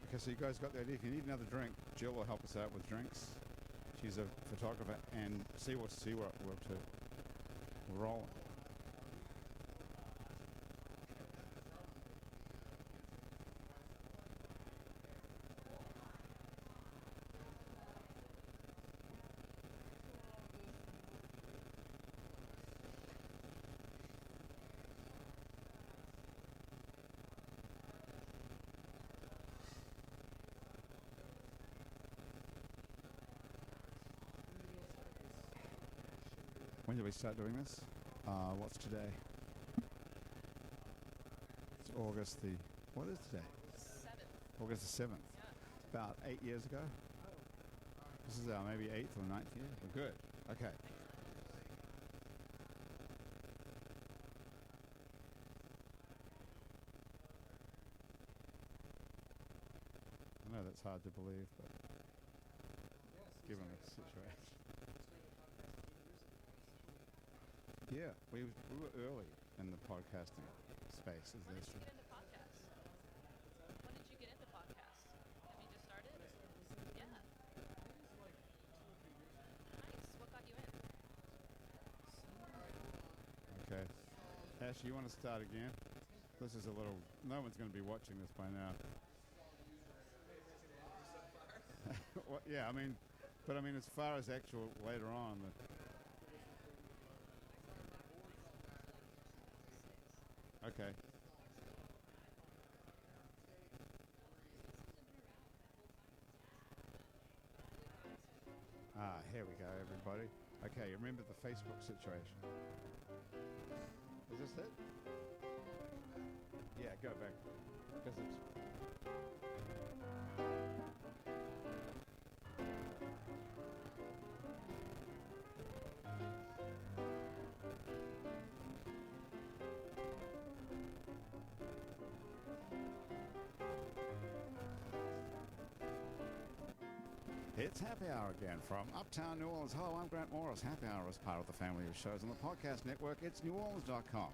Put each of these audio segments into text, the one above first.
Okay, so you guys got the idea. If you need another drink, Jill will help us out with drinks. She's a photographer, and see we're up to. We're rolling. When did we start doing this? What's today? It's August the... What is today? 7th. August the 7th. Yeah. About 8 years ago. This is our maybe 8th or 9th year. We're good. Okay. I know that's hard to believe, but given the situation. Yeah, we were early in the podcasting space. When did you get into podcasts? When did you get into podcasts? Have you just started? Yeah. Nice. What got you in? Okay. Ash, you want to start again? This is a little... No one's going to be watching this by now. Well, yeah, I mean... But I mean, as far as actual later on... Okay. Here we go, everybody. Okay, remember the Facebook situation. Is this it? Yeah, go back. Because it's... It's Happy Hour again from Uptown New Orleans. Hello, I'm Grant Morris. Happy Hour is part of the family of shows on the podcast network. It's neworleans.com.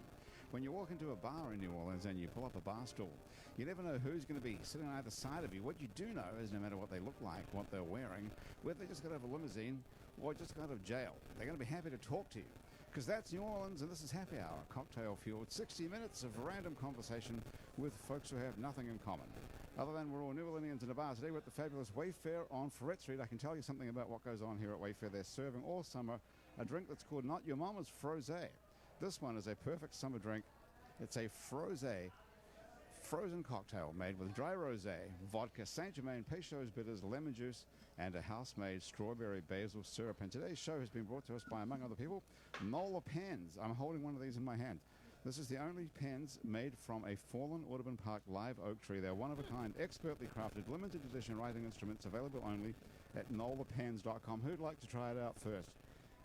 When you walk into a bar in New Orleans and you pull up a bar stool, you never know who's going to be sitting on either side of you. What you do know is no matter what they look like, what they're wearing, whether they just got out of a limousine or just got out of jail, they're going to be happy to talk to you. Because that's New Orleans, and this is Happy Hour, cocktail-fueled 60 minutes of random conversation with folks who have nothing in common. Other than we're all New Orleanians in a bar. Today we're at the fabulous Wayfair on Ferret Street. I can tell you something about what goes on here at Wayfair. They're serving all summer a drink that's called Not Your Mama's Frosé. This one is a perfect summer drink. It's a frosé, frozen cocktail made with dry rosé, vodka, Saint-Germain, Peychaud's bitters, lemon juice, and a house-made strawberry basil syrup. And today's show has been brought to us by, among other people, Nola Pens. I'm holding one of these in my hand. This is the only pens made from a fallen Audubon Park live oak tree. They're one-of-a-kind, expertly crafted, limited edition writing instruments available only at nolapens.com. Who'd like to try it out first?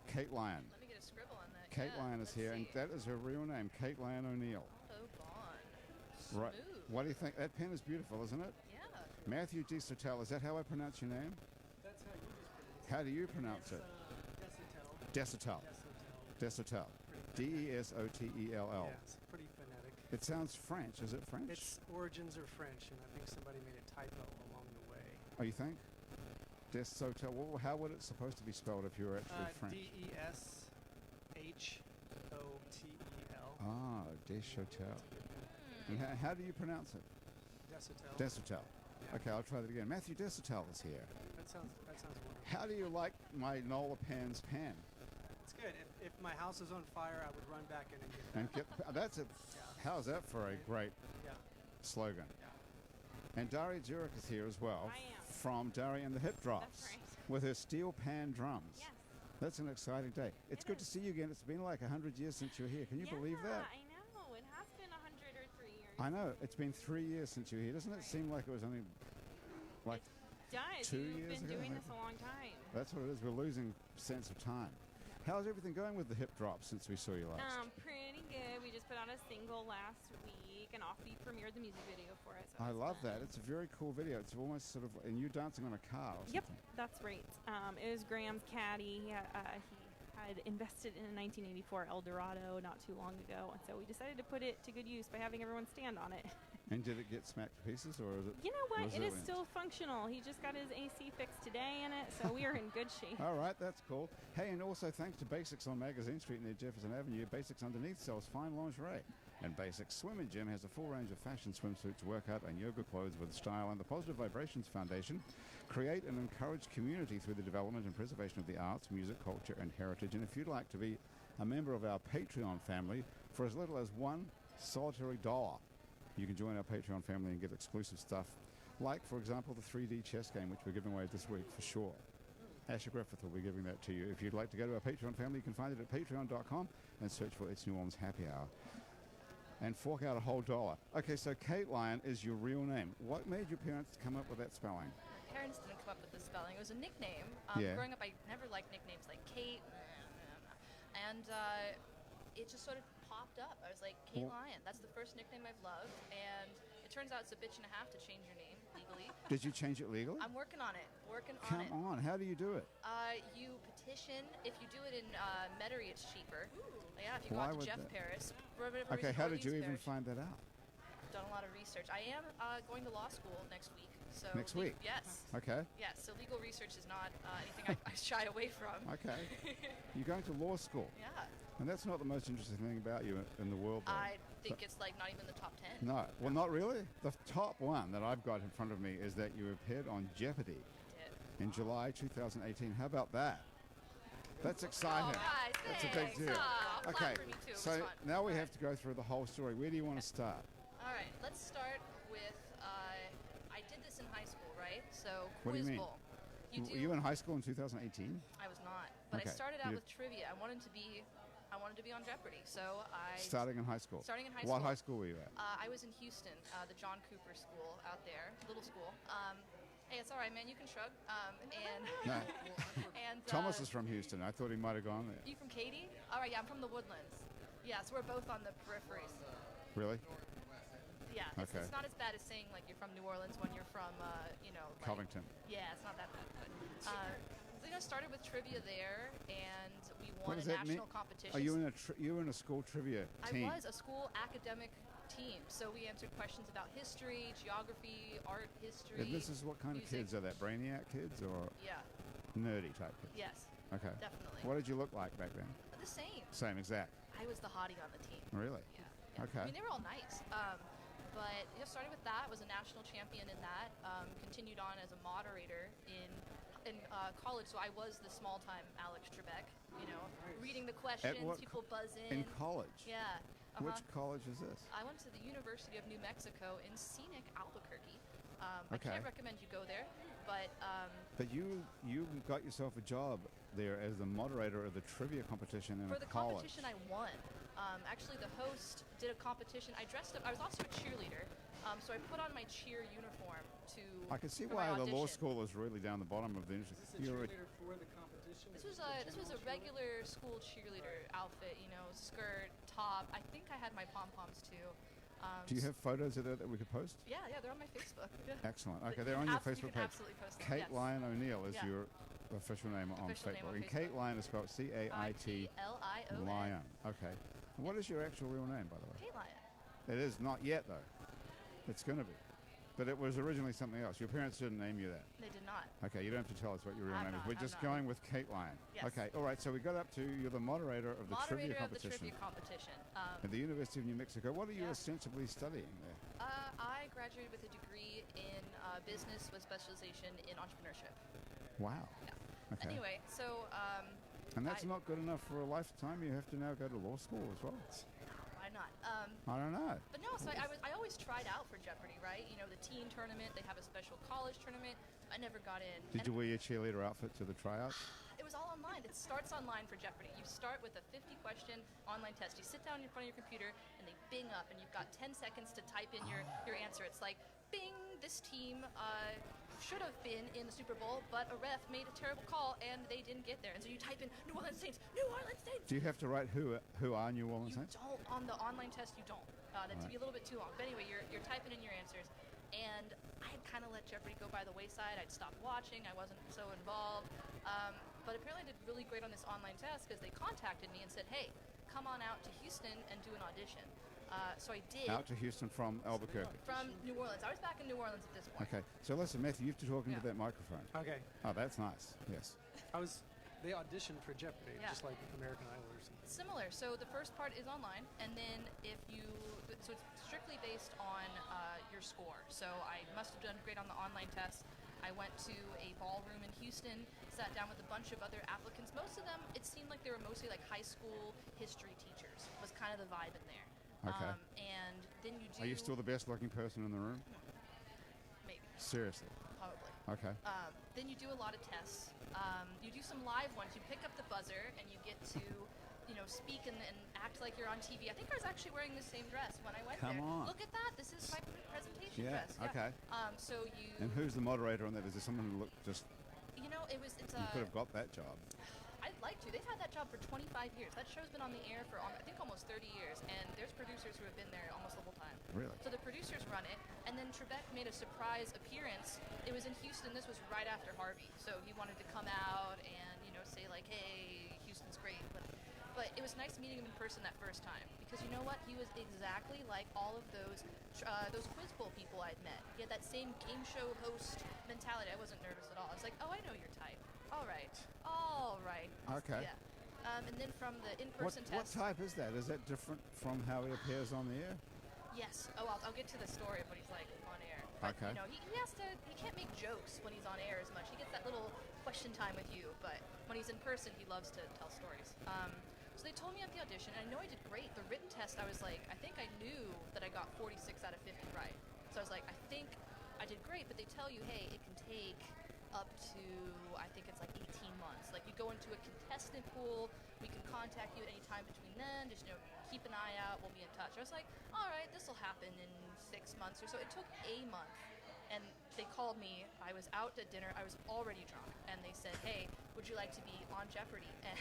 Caitlion. Let me get a scribble on that. Caitlion is here, and that is her real name, Caitlion O'Neill. Autobahn. Right. Smooth. What do you think? That pen is beautiful, isn't it? Yeah. Matthew Desotell. Is that how I pronounce your name? That's how you just pronounce it. How do you pronounce it? Desotell. Desotell. Desotell. D-E-S-O-T-E-L-L. Yeah, it's pretty phonetic. It sounds French. Is it French? Its origins are French, and I think somebody made a typo along the way. Oh, you think? Desotell. Well, how would it supposed to be spelled if you were actually French? D-E-S-H-O-T-E-L. Ah, Desotell. And how do you pronounce it? Desotell. Desotell. Yeah. Okay, I'll try that again. Matthew Desotell is here. That sounds wonderful. How do you like my Nola Pens pen? It's good. If my house is on fire, I would run back in and get that. And that's a. How's that for a great Yeah. slogan? Yeah. And Daria Jurek is here as well. I am. From Daria and the Hip Drops. That's right. With her steel pan drums. Yes. That's an exciting day. It's It good to is. see you again. It's been like 100 years since you were here. Can you believe that? I know. It has been 103 years. I know. It's been 3 years since you were here. Doesn't it seem like it was only like It does. 2 You've years been ago, doing maybe? this a long time. That's what it is. We're losing sense of time. How's everything going with the Hip Drops since we saw you last? Pretty good. We just put out a single last week, and Offbeat premiered the music video for it. So I it's love fun. that. It's a very cool video. It's almost sort of, and you dancing on a car or Yep, something. that's right. It was Graham's caddy. He had had invested in a 1984 Eldorado not too long ago, and so we decided to put it to good use by having everyone stand on it. And did it get smacked to pieces, or is it? You know what? It is resilient? still functional. He just got his AC fixed today in it, so we are in good shape. All right, that's cool. Hey, and also thanks to Basics on Magazine Street near Jefferson Avenue, Basics Underneath sells fine lingerie. And Basics Swim and Gym has a full range of fashion swimsuits, workout and yoga clothes with style. And the Positive Vibrations Foundation create and encourage community through the development and preservation of the arts, music, culture and heritage. And if you'd like to be a member of our Patreon family for as little as $1 solitary dollar, you can join our Patreon family and get exclusive stuff, like, for example, the 3D chess game, which we're giving away this week for sure. Asher Griffith will be giving that to you. If you'd like to go to our Patreon family, you can find it at patreon.com and search for It's New Orleans Happy Hour. And fork out a whole $1. Okay, so Caitlion is your real name. What made your parents come up with that spelling? My parents didn't come up with the spelling. It was a nickname. Yeah. Growing up, I never liked nicknames like Kate, and it just sort of popped up. I was like, Caitlion. That's the first nickname I've loved, and it turns out it's a bitch and a half to change your name legally. Did you change it legally? I'm working on it. Come on, how do you do it? You petition. If you do it in Metairie, it's cheaper. Yeah, if you Why go out would to Jeff that- Paris. Okay, how did you even find that out? Done a lot of research. I am going to law school next week. So Next week? Yes. Okay, Yes. So legal research is not anything I shy away from. okay. You're going to law school, Yeah. and that's not the most interesting thing about you in the world, though. I think it's like not even the top 10. No, well, not really. The top one that I've got in front of me is that you appeared on Jeopardy Did. in July 2018. How about that? That's exciting. Oh, guys, That's a big thanks. deal. Oh, Okay, clap for me too. It was so fun. now we All have to go through the whole story. Where do you want to start? All right. Let's start with. I did this in high school, right? So What do you quiz mean? bowl. Were you in high school in 2018? I was not, but Okay. I started out You- with trivia. I wanted to be on Jeopardy, so I Starting in high school? Starting in high What school. high school were you at? I was in Houston, the John Cooper School out there, little school. Hey, it's all right, man. You can shrug. And No. and Thomas is from Houston. I thought he might have gone there. You from Katy? All right, yeah, I'm from the Woodlands. Yeah, so we're both on the peripheries. Really? Yeah, Okay. it's not as bad as saying like you're from New Orleans when you're from, like, Covington. Yeah, it's not that bad. But, so, started with trivia there, and we What won does a that mean? national competition. Are you in you were in a school trivia team? I was a school academic team, so we answered questions about history, geography, art history. And this is what kind of music. kids are that? Brainiac kids or Yeah, nerdy type kids? yes, Okay. definitely. What did you look like back then? The same. Same exact. I was the hottie on the team. Really? Yeah. Okay. I mean, they were all nice. But started with that. Was a national champion in that. Continued on as a moderator in college. So I was the small-time Alex Trebek. Reading the questions, what people buzz in. In college? Yeah. Which college is this? I went to the University of New Mexico in scenic Albuquerque. I Okay. can't recommend you go there, but But you got yourself a job there as the moderator of the trivia competition in for a the college. competition I won. Actually, the host did a competition. I dressed up. I was also a cheerleader, so I put on my cheer uniform to. I can see for why my the law audition. school is really down the bottom of the industry. Is this a You're a- cheerleader for the competition? This was a regular school cheerleader outfit. Skirt, top. I think I had my pom poms too. Do you have photos of that we could post? Yeah, they're on my Facebook. Yeah. Excellent. But Okay, you they're can on your abs- you Facebook can page. absolutely post them, yes. Caitlion O'Neill is Yeah. your official name on Official name Facebook. on And Facebook. Caitlion is spelled C-A-I-T Lion. Lion. Okay. And what is your actual real name, by the way? Caitlion. It is not yet, though. It's going to be. But it was originally something else. Your parents didn't name you that. They did not. Okay, you don't have to tell us what your real I'm name not, is. We're I'm just not. going with Caitlion. Yes. Okay, all right. So we got up to you're the moderator of the trivia Moderator of the competition trivia competition. at the University of New Mexico. What are you Yeah. ostensibly studying there? I graduated with a degree in business with specialization in entrepreneurship. Wow. Yeah. Okay. Anyway, so And that's I- not good enough for a lifetime. You have to now go to law school as well. why not? I don't know. But no, so I always tried out for Jeopardy, right? The teen tournament. They have a special college tournament. I never got in. Did And you wear your cheerleader outfit to the tryouts? It was all online. It starts online for Jeopardy. You start with a 50-question online test. You sit down in front of your computer, and they bing up, and you've got 10 seconds to type in your answer. It's like, bing, this team should have been in the Super Bowl, but a ref made a terrible call, and they didn't get there. And so you type in New Orleans Saints, New Orleans Saints. Do you have to write who are New Orleans You Saints? don't. On the online test, you don't. That'd be a little bit too long. But anyway, you're typing in your answers. And I had kind of let Jeopardy go by the wayside. I'd stopped watching. I wasn't so involved. But apparently I did really great on this online test because they contacted me and said, hey, come on out to Houston and do an audition. So I did. Out to Houston from Albuquerque. From New Orleans. I was back in New Orleans at this point. Okay. So listen, Matthew, you have to talk into that microphone. Okay. Oh, that's nice. Yes. They auditioned for Jeopardy, just like American Idol or something. Similar. So the first part is online, and then so it's strictly based on your score. So I must have done great on the online test. I went to a ballroom in Houston, sat down with a bunch of other applicants. Most of them, it seemed like they were mostly like high school history teachers, was kind of the vibe in there. Okay. And then you do... Are you still the best looking person in the room? Maybe. Seriously? Probably. Okay. Then you do a lot of tests. You do some live ones. You pick up the buzzer and you get to, speak and act like you're on TV. I think I was actually wearing the same dress when I went there. Come on. Look at that. This is my presentation Yeah. dress. Okay. So you... And who's the moderator on that? Is there someone who looked just... it's You could have got that job. I'd like to. They've had that job for 25 years. That show's been on the air for, I think, almost 30 years. And there's producers who have been there almost the whole time. Really? So the producers run it. And then Trebek made a surprise appearance. It was in Houston. This was right after Harvey. So he wanted to come out and, say like, hey, Houston's great. But it was nice meeting him in person that first time. Because you know what? He was exactly like all of those quiz bowl people I'd met. He had that same game show host mentality. I wasn't nervous at all. I was like, oh, I know your type. All right. Okay. Yeah. And then from the in-person What test. type is that? Is that different from how he appears on the air? Yes. Oh, I'll get to the story of what he's like on air. But, Okay. He can't make jokes when he's on air as much. He gets that little question time with you, but when he's in person, he loves to tell stories. So they told me at the audition, and I know I did great. The written test, I was like, I think I knew that I got 46 out of 50 right. So I was like, I think I did great, but they tell you, hey, it can take up to, I think it's like 18 months. Like you go into a contestant pool, we can contact you at any time between then, just, keep an eye out, we'll be in touch. I was like, all right, this will happen in 6 months or so. It took a month, and they called me. I was out at dinner, I was already drunk, and they said, hey, would you like to be on Jeopardy? And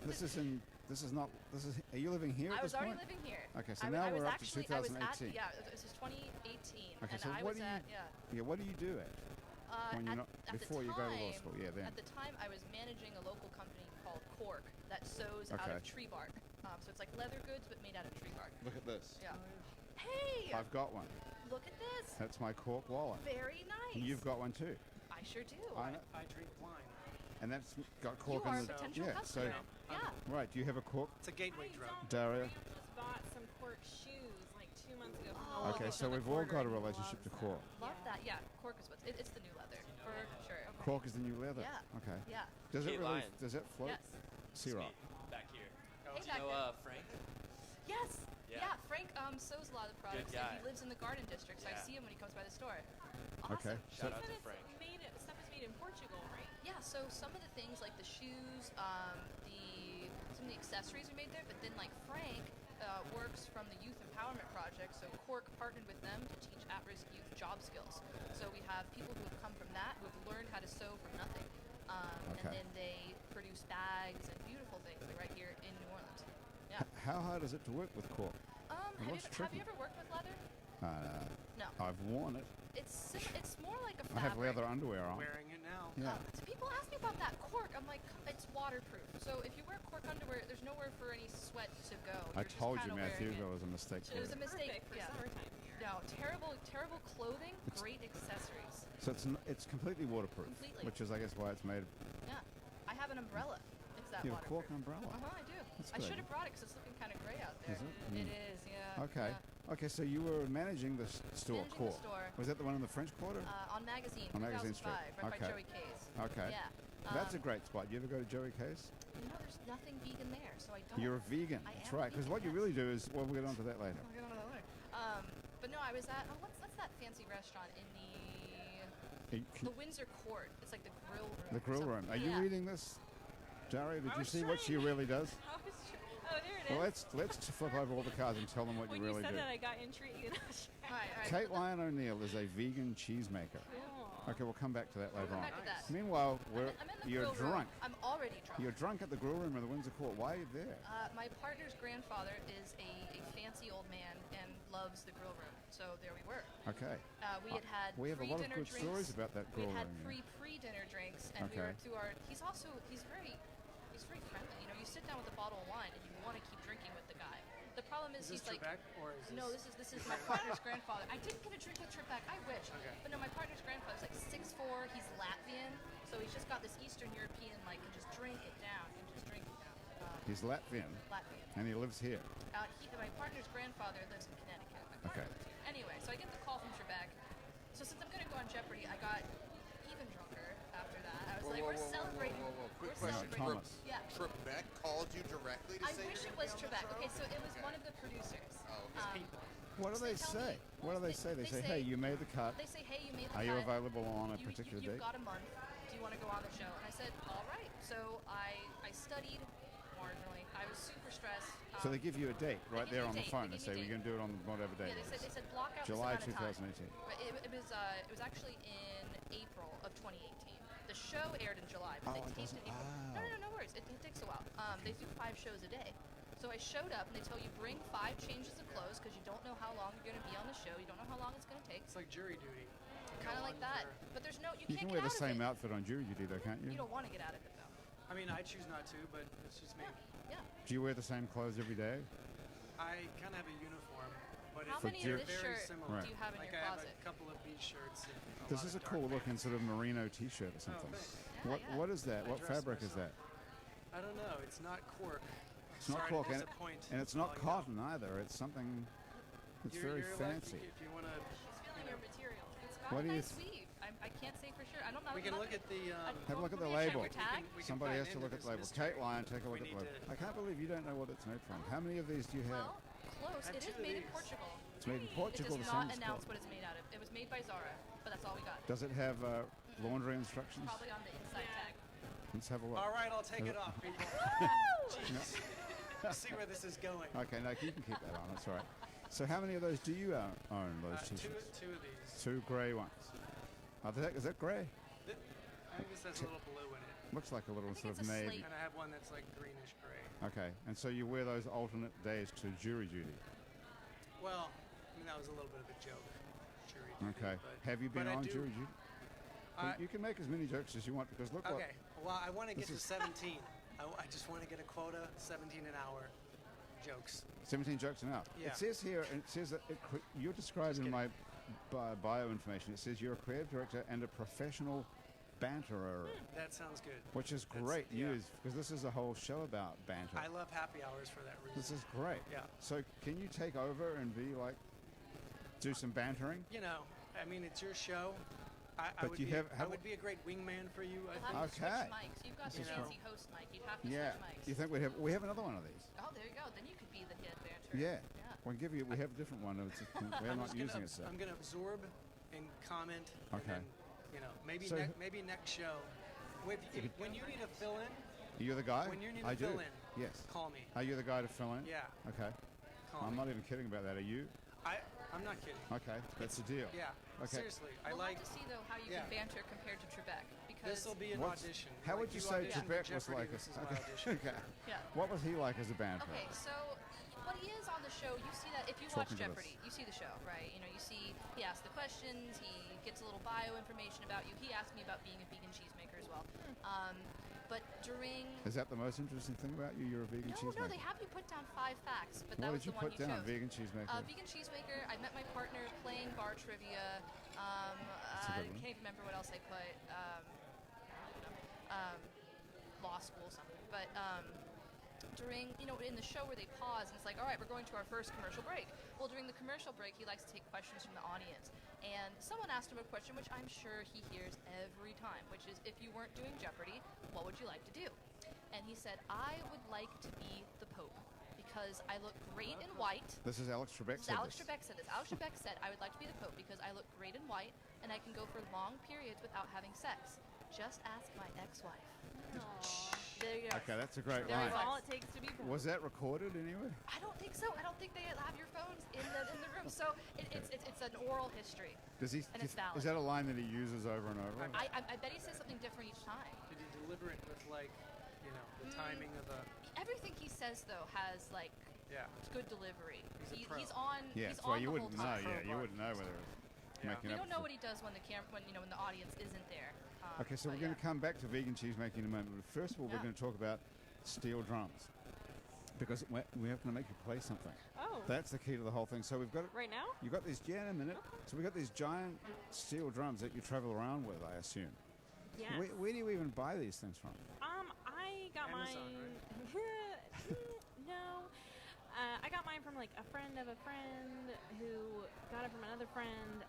are you living here at I was this already point? living here. Okay, so I now was we're up to actually, 2018. This is 2018. Okay, and so I what was do you, at, yeah. yeah, what do you do at? When you're not, before you go to law school, yeah, then. At the time, I was managing a local company called Cork that sews out Okay. of tree bark. So it's like leather goods, but made out of tree bark. Look at this. Yeah. Hey! I've got one. Look at this. That's my cork wallet. Very nice. And you've got one too. I sure do. I know. I drink wine. And that's got You cork are in a the... potential yeah, customer. so... Yeah. Right, do you have a cork? It's a gateway drug. Daria? I just bought some cork shoes like 2 months ago. From Oh, the Okay, local so we've all got a quarter. relationship to Loves cork. them. Love that. Yeah, Cork is it's the new leather for sure. Cork is the new leather? Yeah. Okay. Yeah. Does it really... Caitlion. Does it float? Yes. Syrup. Back here. Hey, Do back you there. know Frank? Yes. Yeah. Yeah. Frank sews a lot of the products. Good And he guy. lives in the Garden District, so I Yeah. see him when he comes by the store. Awesome. Okay. Shout out But to it's Frank. stuff is made in Portugal, right? Yeah, so some of the things like the shoes, some of the accessories are made there, but then like Frank works from the Youth Empowerment Project, so Cork partnered with them to teach at-risk youth job skills. So we have people who have come from that, who have learned how to sew from nothing. Okay. And then they produce bags and beautiful things like right here in New Orleans. Yeah. How hard is it to work with cork? Have what's you ever worked with leather? No. I've worn it. It's more like a I have fabric. leather underwear on. Wearing it now. Yeah. So people ask me about that cork. I'm like, it's waterproof. So if you wear cork underwear, there's nowhere for any sweat to go. I You're just told you, kinda Matthew, wearing there it. was a mistake It was there. a mistake. Perfect for Yeah. summertime here. No, terrible clothing, great accessories. So it's completely waterproof. Completely. Which is, I guess, why it's made. Yeah. I have an umbrella. It's that You have a cork waterproof. umbrella. I do. That's I good. should have brought it because it's looking kind of gray out there. Is it? It Mm. is, yeah. Okay. Yeah. Okay, so you were managing the store, Managing the Cork. store. Was that the one in the French Quarter? On Magazine, On Magazine 2005, Street. right Okay. by Joey K's. Okay. Yeah. That's a great spot. You ever go to Joey Case? There's nothing vegan there, so I don't. You're a vegan. I That's am a right. Because vegan, what you yes. really do is, well, we'll get onto that later. I'll get on to that later. But no, I was at what's that fancy restaurant in the Windsor Court? It's like the grill room. The grill room. Are you Yeah. reading this, Daria? Did I you was see what she trying. really does? Oh, there it is. Well, let's flip over all the cards and tell them what when you really said do. that, I got intrigued. And I was All right. Caitlion O'Neill is a vegan cheesemaker. cool. Okay, we'll come back to that later Come on. back to that. Meanwhile, I'm in the you're grill room. drunk. I'm already drunk. You're drunk at the grill room of the Windsor Court. Why are you there? My partner's grandfather is a fancy old man and loves the grill room, so there we were. Okay. We had We have a free lot of dinner good drinks. stories about that We girl. had pre-dinner drinks, and we Okay. were through our. He's very friendly. You know, you sit down with a bottle of wine and you want to keep drinking with the guy. The problem is Is this he's like. Trebek or is No, this is my partner's grandfather. I didn't get a drink with Trebek. I wish. Okay. But no, my partner's grandfather's like 6'4". He's Latvian, so he's just got this Eastern European like can just drink it down. He's Latvian, Latvian. and he lives here. My partner's grandfather lives in Connecticut. My partner Okay. lives here. Anyway, so I get the call from Trebek. So since I'm going to go on Jeopardy, I got even drunker after that. I was like, we're celebrating. Quick We're question. celebrating. Thomas. Yeah. Trebek called you directly to I say wish you're it gonna was be on the Trebek. show? Okay, so it was one of the producers. What do So they tell say? me- What do they say? They say, hey, you made the cut. They say, hey, you made the Are cut. you available on a You- particular you've date? got a month. Do you want to go on the show? And I said, all right. So I studied marginally. I was super stressed. So they give you a date right give there you a on the date. phone. They They give say you a we're going to do it on whatever date. Yeah, they said block out July this amount of time. 2018. But it was actually in April of 2018. The show aired in July, but Oh, they it taped doesn't- in April. No worries. It takes a while. They do 5 shows a day. So I showed up, and they tell you bring 5 changes of clothes because you don't know how long you're going to be on the show. You don't know how long it's going to take. It's like jury duty. Kind of Go like on that. for- But there's no. You You can't can get wear the out same of it. outfit on jury duty, though, can't you? You don't want to get out of it though. I mean, I choose not to, but it's just me. Yeah. Do you wear the same clothes every day? I kind of have a uniform, but How it's many jury- of this very shirt similar. do you have in Like your I closet? have a couple of beach shirts. And a This lot is of a cool dark looking pants. sort of merino T-shirt or something. thanks. Yeah, What is that? I What dress fabric is myself. that? I don't know. It's not cork. It's not Sorry cork, to and, disappoint it's not all you. cotton either. It's something. It's You're- very you're fancy. Like, if you want to, She's feeling your material. It's got What a do you nice weave. I can't say for sure. I don't know. we can look at the. Have a look at the Can we label. check your tag? We can Somebody find has to into look at this the label. mystery Caitlion, take a if look we at the need label. to- I can't believe you don't know what it's made from. How many of these do you have? Well, close. I have It is 2 of made in these. Portugal. It's made in Portugal. It The does not same announce spot. what it's made out of. It was made by Zara, but that's all we got. Does it have laundry instructions? Probably on the inside tag. Let's have a look. All right, I'll take it off, people. No. See where this is going. Okay, no, you can keep that on. That's all right. So how many of those do you own, those Two T-shirts? of these. 2 grey ones. Is that grey? I think this has a little blue in it. Looks like a little I think sort of it's a navy. slate. And I have one that's like greenish gray. Okay, and so you wear those alternate days to jury duty. Well, I mean, that was a little bit of a joke. Jury duty, Okay. but- Have you been but I on do- jury duty? Well, I- you can make as many jokes as you want because look Okay. Well, I want to get This to is- 17. I just want to get a quota, 17 an hour jokes. what, 17 jokes an hour. Yeah. It says here, it says that you're described in kidding. my bio information. It says you're a creative director and a professional banterer, That sounds good. which is That's- great yeah. news because this is a whole show about banter. I love happy hours for that reason. This is great. Yeah. So can you take over and be like, do some bantering? You know, I mean, it's your show. I But would you be, have- I have- would be a great wingman for you. I You'll think. have to Okay. switch mics. You've got the This is fancy host mic. You'd have to Yeah. switch mics. You think we have another one of these? Oh, there you go. Then you could be the head banter. Yeah. Yeah. We have a different one. We're I'm not just using gonna, it, so. I'm gonna absorb and comment. Okay. And then, you know, maybe So- maybe next show. When you need to fill in, You're the guy? when you need I to do. fill in, Yes. call me. Are you the guy to fill in? Yeah, Okay. call I'm me. not even kidding about that. Are you? I'm not kidding. Okay. That's the deal. Yeah. Okay. Seriously, I We'll like. have to see though how you Yeah. can banter compared to Trebek because This will be an What's- audition. How Like would you say auditioned for Trebek was Jeopardy, like? This is my Okay. audition. Okay. yeah. What was he like as a banter? Okay, so what he is on the show, you see that if you Talking watch to us. Jeopardy, you see the show, right? You know, you see he asks the questions, he gets a little bio information about you. He asked me about being a vegan cheesemaker as well. But during Is that the most interesting thing about you? You're a vegan cheesemaker. no, they have you put down 5 facts, but What that did was you the one put you down? chose. Vegan cheesemaker. Vegan cheesemaker. I met my partner playing bar trivia. a I good one. can't even remember what else I put. I don't know. Law school something. But during, in the show where they pause and it's like, all right, we're going to our first commercial break. Well, during the commercial break, he likes to take questions from the audience. And someone asked him a question, which I'm sure he hears every time, which is, if you weren't doing Jeopardy, what would you like to do? And he said, I would like to be the Pope because I look great in white. This is Alex Trebek. This is Alex Trebek said this. Alex Trebek said, I would like to be the Pope because I look great in white and I can go for long periods without having sex. Just ask my ex-wife. There you go. Okay, that's a great There line. you That's all it takes to be Pope. Was that recorded anywhere? I don't think so. I don't think they have your phones in the room. So it's an oral history. Does he? And it's valid. Is that a line that he uses over and over? I bet he says something different each time. Did he deliver it with like, the timing of a? Everything he says though has like Yeah. good delivery. He's a pro. He's on. Yeah, he's that's why on you the whole wouldn't know. time. Yeah, you wouldn't know whether. making We up. don't know what he does when when the audience isn't there. Okay, so but we're going yeah. to come back to vegan cheese making in a moment. But first of all, we're Yeah. going to talk about steel drums because we're going to make you play something. Oh. That's the key to the whole thing. So we've got Right now? You got these, in a minute. Okay. So we've got these giant steel drums that you travel around with, I assume. Yes. Where do you even buy these things from? I got Amazon, mine. No. I got mine from like a friend of a friend who got it from another friend.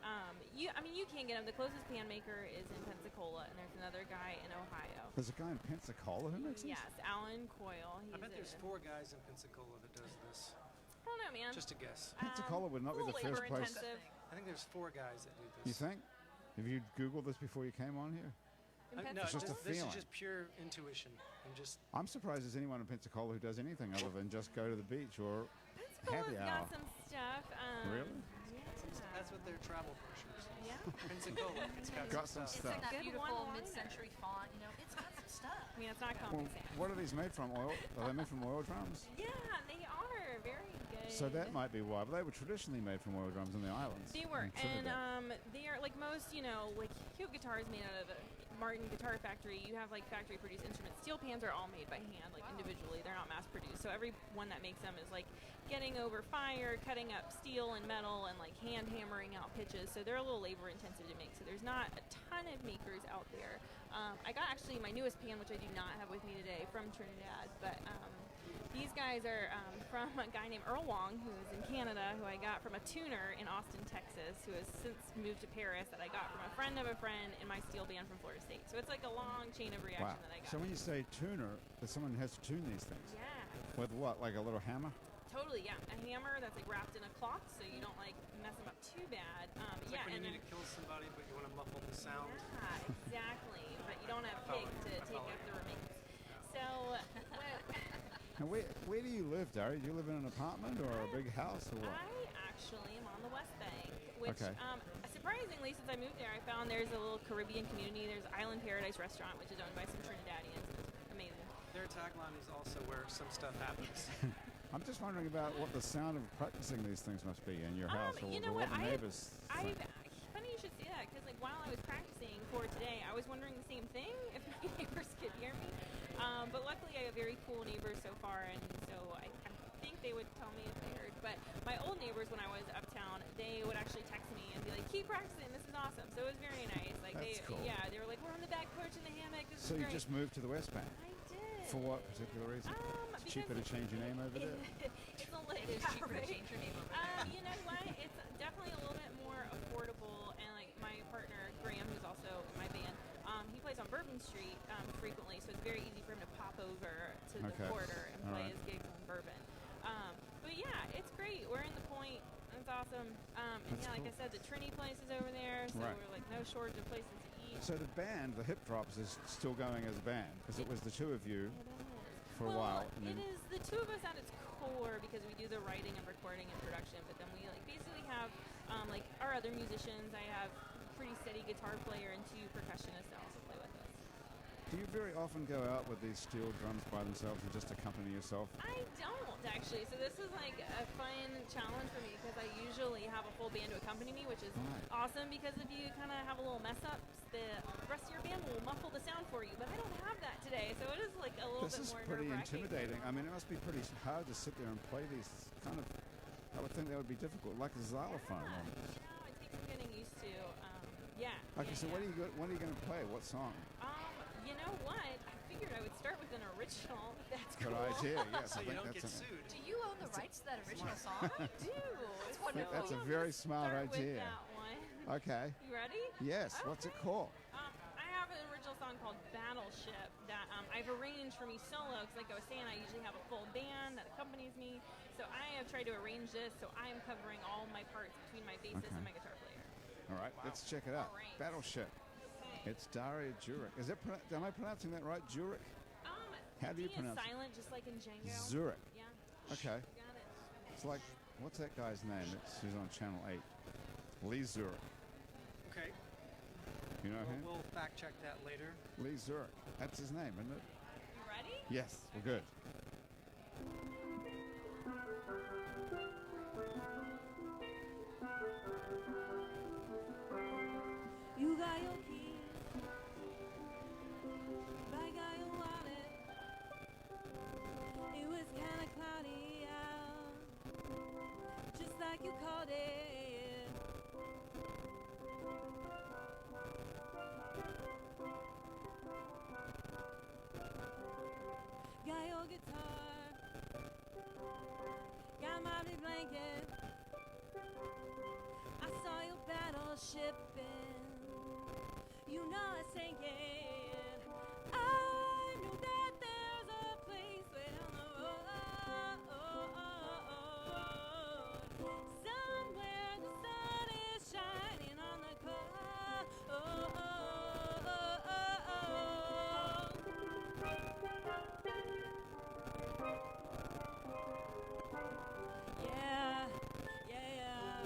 You can get them. The closest pan maker is in Pensacola, and there's another guy in Ohio. There's a guy in Pensacola who makes these? Yes, Alan Coyle. I bet there's 4 guys in Pensacola that does this. I don't know, man. Just a guess. Pensacola would not a be the little first place. labor-intensive. I think there's 4 guys that do You this. think? Have you Googled this before you came on here? In No, It's just a this is feeling. just pure intuition. I'm just I'm surprised there's anyone in Pensacola who does anything other than just go to the beach or Pensacola's happy hour. got some stuff. Really? Yeah. that's what their travel brochures. Yeah. Pensacola, it's Got some It's stuff. like that Good beautiful one-liner. mid-century font. It's got some stuff. I mean, it's not Well, common sense. what are these made from? Oil? Are they made from oil drums? Yeah, they are very good. So that might be why. But they were traditionally made from oil drums in the islands. They were, in and Trinidad. they are like most, like you have guitars made out of a Martin Guitar Factory. You have like factory-produced instruments. Steel pans are all made by hand, like individually. They're not mass-produced. So every one that makes them is like getting over fire, cutting up steel and metal, and like hand hammering out pitches. So they're a little labor-intensive to make. So there's not a ton of makers out there. I got actually my newest pan, which I do not have with me today, from Trinidad, but. These guys are from a guy named Earl Wong, who is in Canada, who I got from a tuner in Austin, Texas, who has since moved to Paris, that I got from a friend of a friend in my steel band from Florida State. So it's like a long chain of reaction Wow. that I got. So when you say tuner, that someone has to tune these things. Yeah, With what? Like a little hammer? totally, yeah. A hammer that's like wrapped in a cloth, so you don't like mess them up too bad. It's Yeah, like when and you need to kill somebody, but you want to muffle the sound. yeah, exactly. But you don't have pigs to take up the remains. So, And where do you live, Dari? Do you live in an apartment or a big house or what? I actually am on the West Bank, which Okay. surprisingly, since I moved there, I found there's a little Caribbean community. There's Island Paradise Restaurant, which is owned by some Trinidadians. It's amazing. Their tagline is also where some stuff happens. I'm just wondering about what the sound of practicing these things must be in your house, or You know what what? the neighbors think. Funny you should say that, because like while I was practicing for today, I was wondering the same thing if my neighbors could hear me. But luckily, I have very cool neighbors so far, and so I think they would tell me if they heard. But my old neighbors, when I was uptown, they would actually text me and be like, "Keep practicing. This is awesome." So it was very nice. Like That's cool. they were like, "We're on the back porch in the hammock. This So is you great." just moved to the West Bank. I did. For what particular reason? It's cheaper to change your name over there. It's a little It is cheaper to right? change your name over there. You know what? It's definitely a little bit more affordable, and like my partner Graham, who's also in my band, he plays on Bourbon Street frequently, so it's very easy for him to pop over to the Okay. quarter and All play right. his gigs on Bourbon. But yeah, it's great. We're in the Point. It's awesome. And That's yeah, like cool. I said, the Trini place is over there, so Right. we're like no shortage of places to eat. So the band, the Hip Drops, is still going as a band because it was the two of you It is. for a while. And It then, is the two of us at its core because we do the writing and recording and production, but then we like basically have like our other musicians. I have a pretty steady guitar player and 2 percussionists that also play with us. do you very often go out with these steel drums by themselves and just accompany yourself? I don't actually, so this is like a fun challenge for me because I usually have a full band to accompany me, which is Right. awesome because if you kind of have a little mess up, the rest of your band will muffle the sound for you, but I don't have that today, so it is like a little This bit is more pretty nerve-wracking. intimidating. I mean, it must be pretty hard to sit there and play these kind of. I would think that would be difficult, like a xylophone. Yeah, almost. it takes some getting used to. Yeah. Okay, yeah, so yeah. what are you going to play? What song? You know what? I figured I would start with an original. If that's Good cool. idea. Yes, So I you think don't that's get sued. Do you own the rights to that original song? I do. That's So wonderful. That's a we'll very just smart start with idea. that one. Okay. You ready? Yes. What's it Okay. called? I have an original song called Battleship that I've arranged for me solo because, like I was saying, I usually have a full band that accompanies me. So I have tried to arrange this so I am covering all my parts between my bassist Okay. and my guitar player. All right, let's check it out. All right. Battleship. Okay. It's Daria Jurek. Am I pronouncing that right? Jurek? How do you D pronounce is it? silent, just like in Django. Zurich. Yeah. Okay. You got it. It's like, what's that guy's name? He's on Channel 8. Lee Zurich. Okay. You know him? We'll fact check that later. Lee Zurich. That's his name, isn't it? You ready? Yes, we're good. battleship you know I'm saying, I know that there's a place way down the road, somewhere the sun is shining on the coast. Yeah, yeah,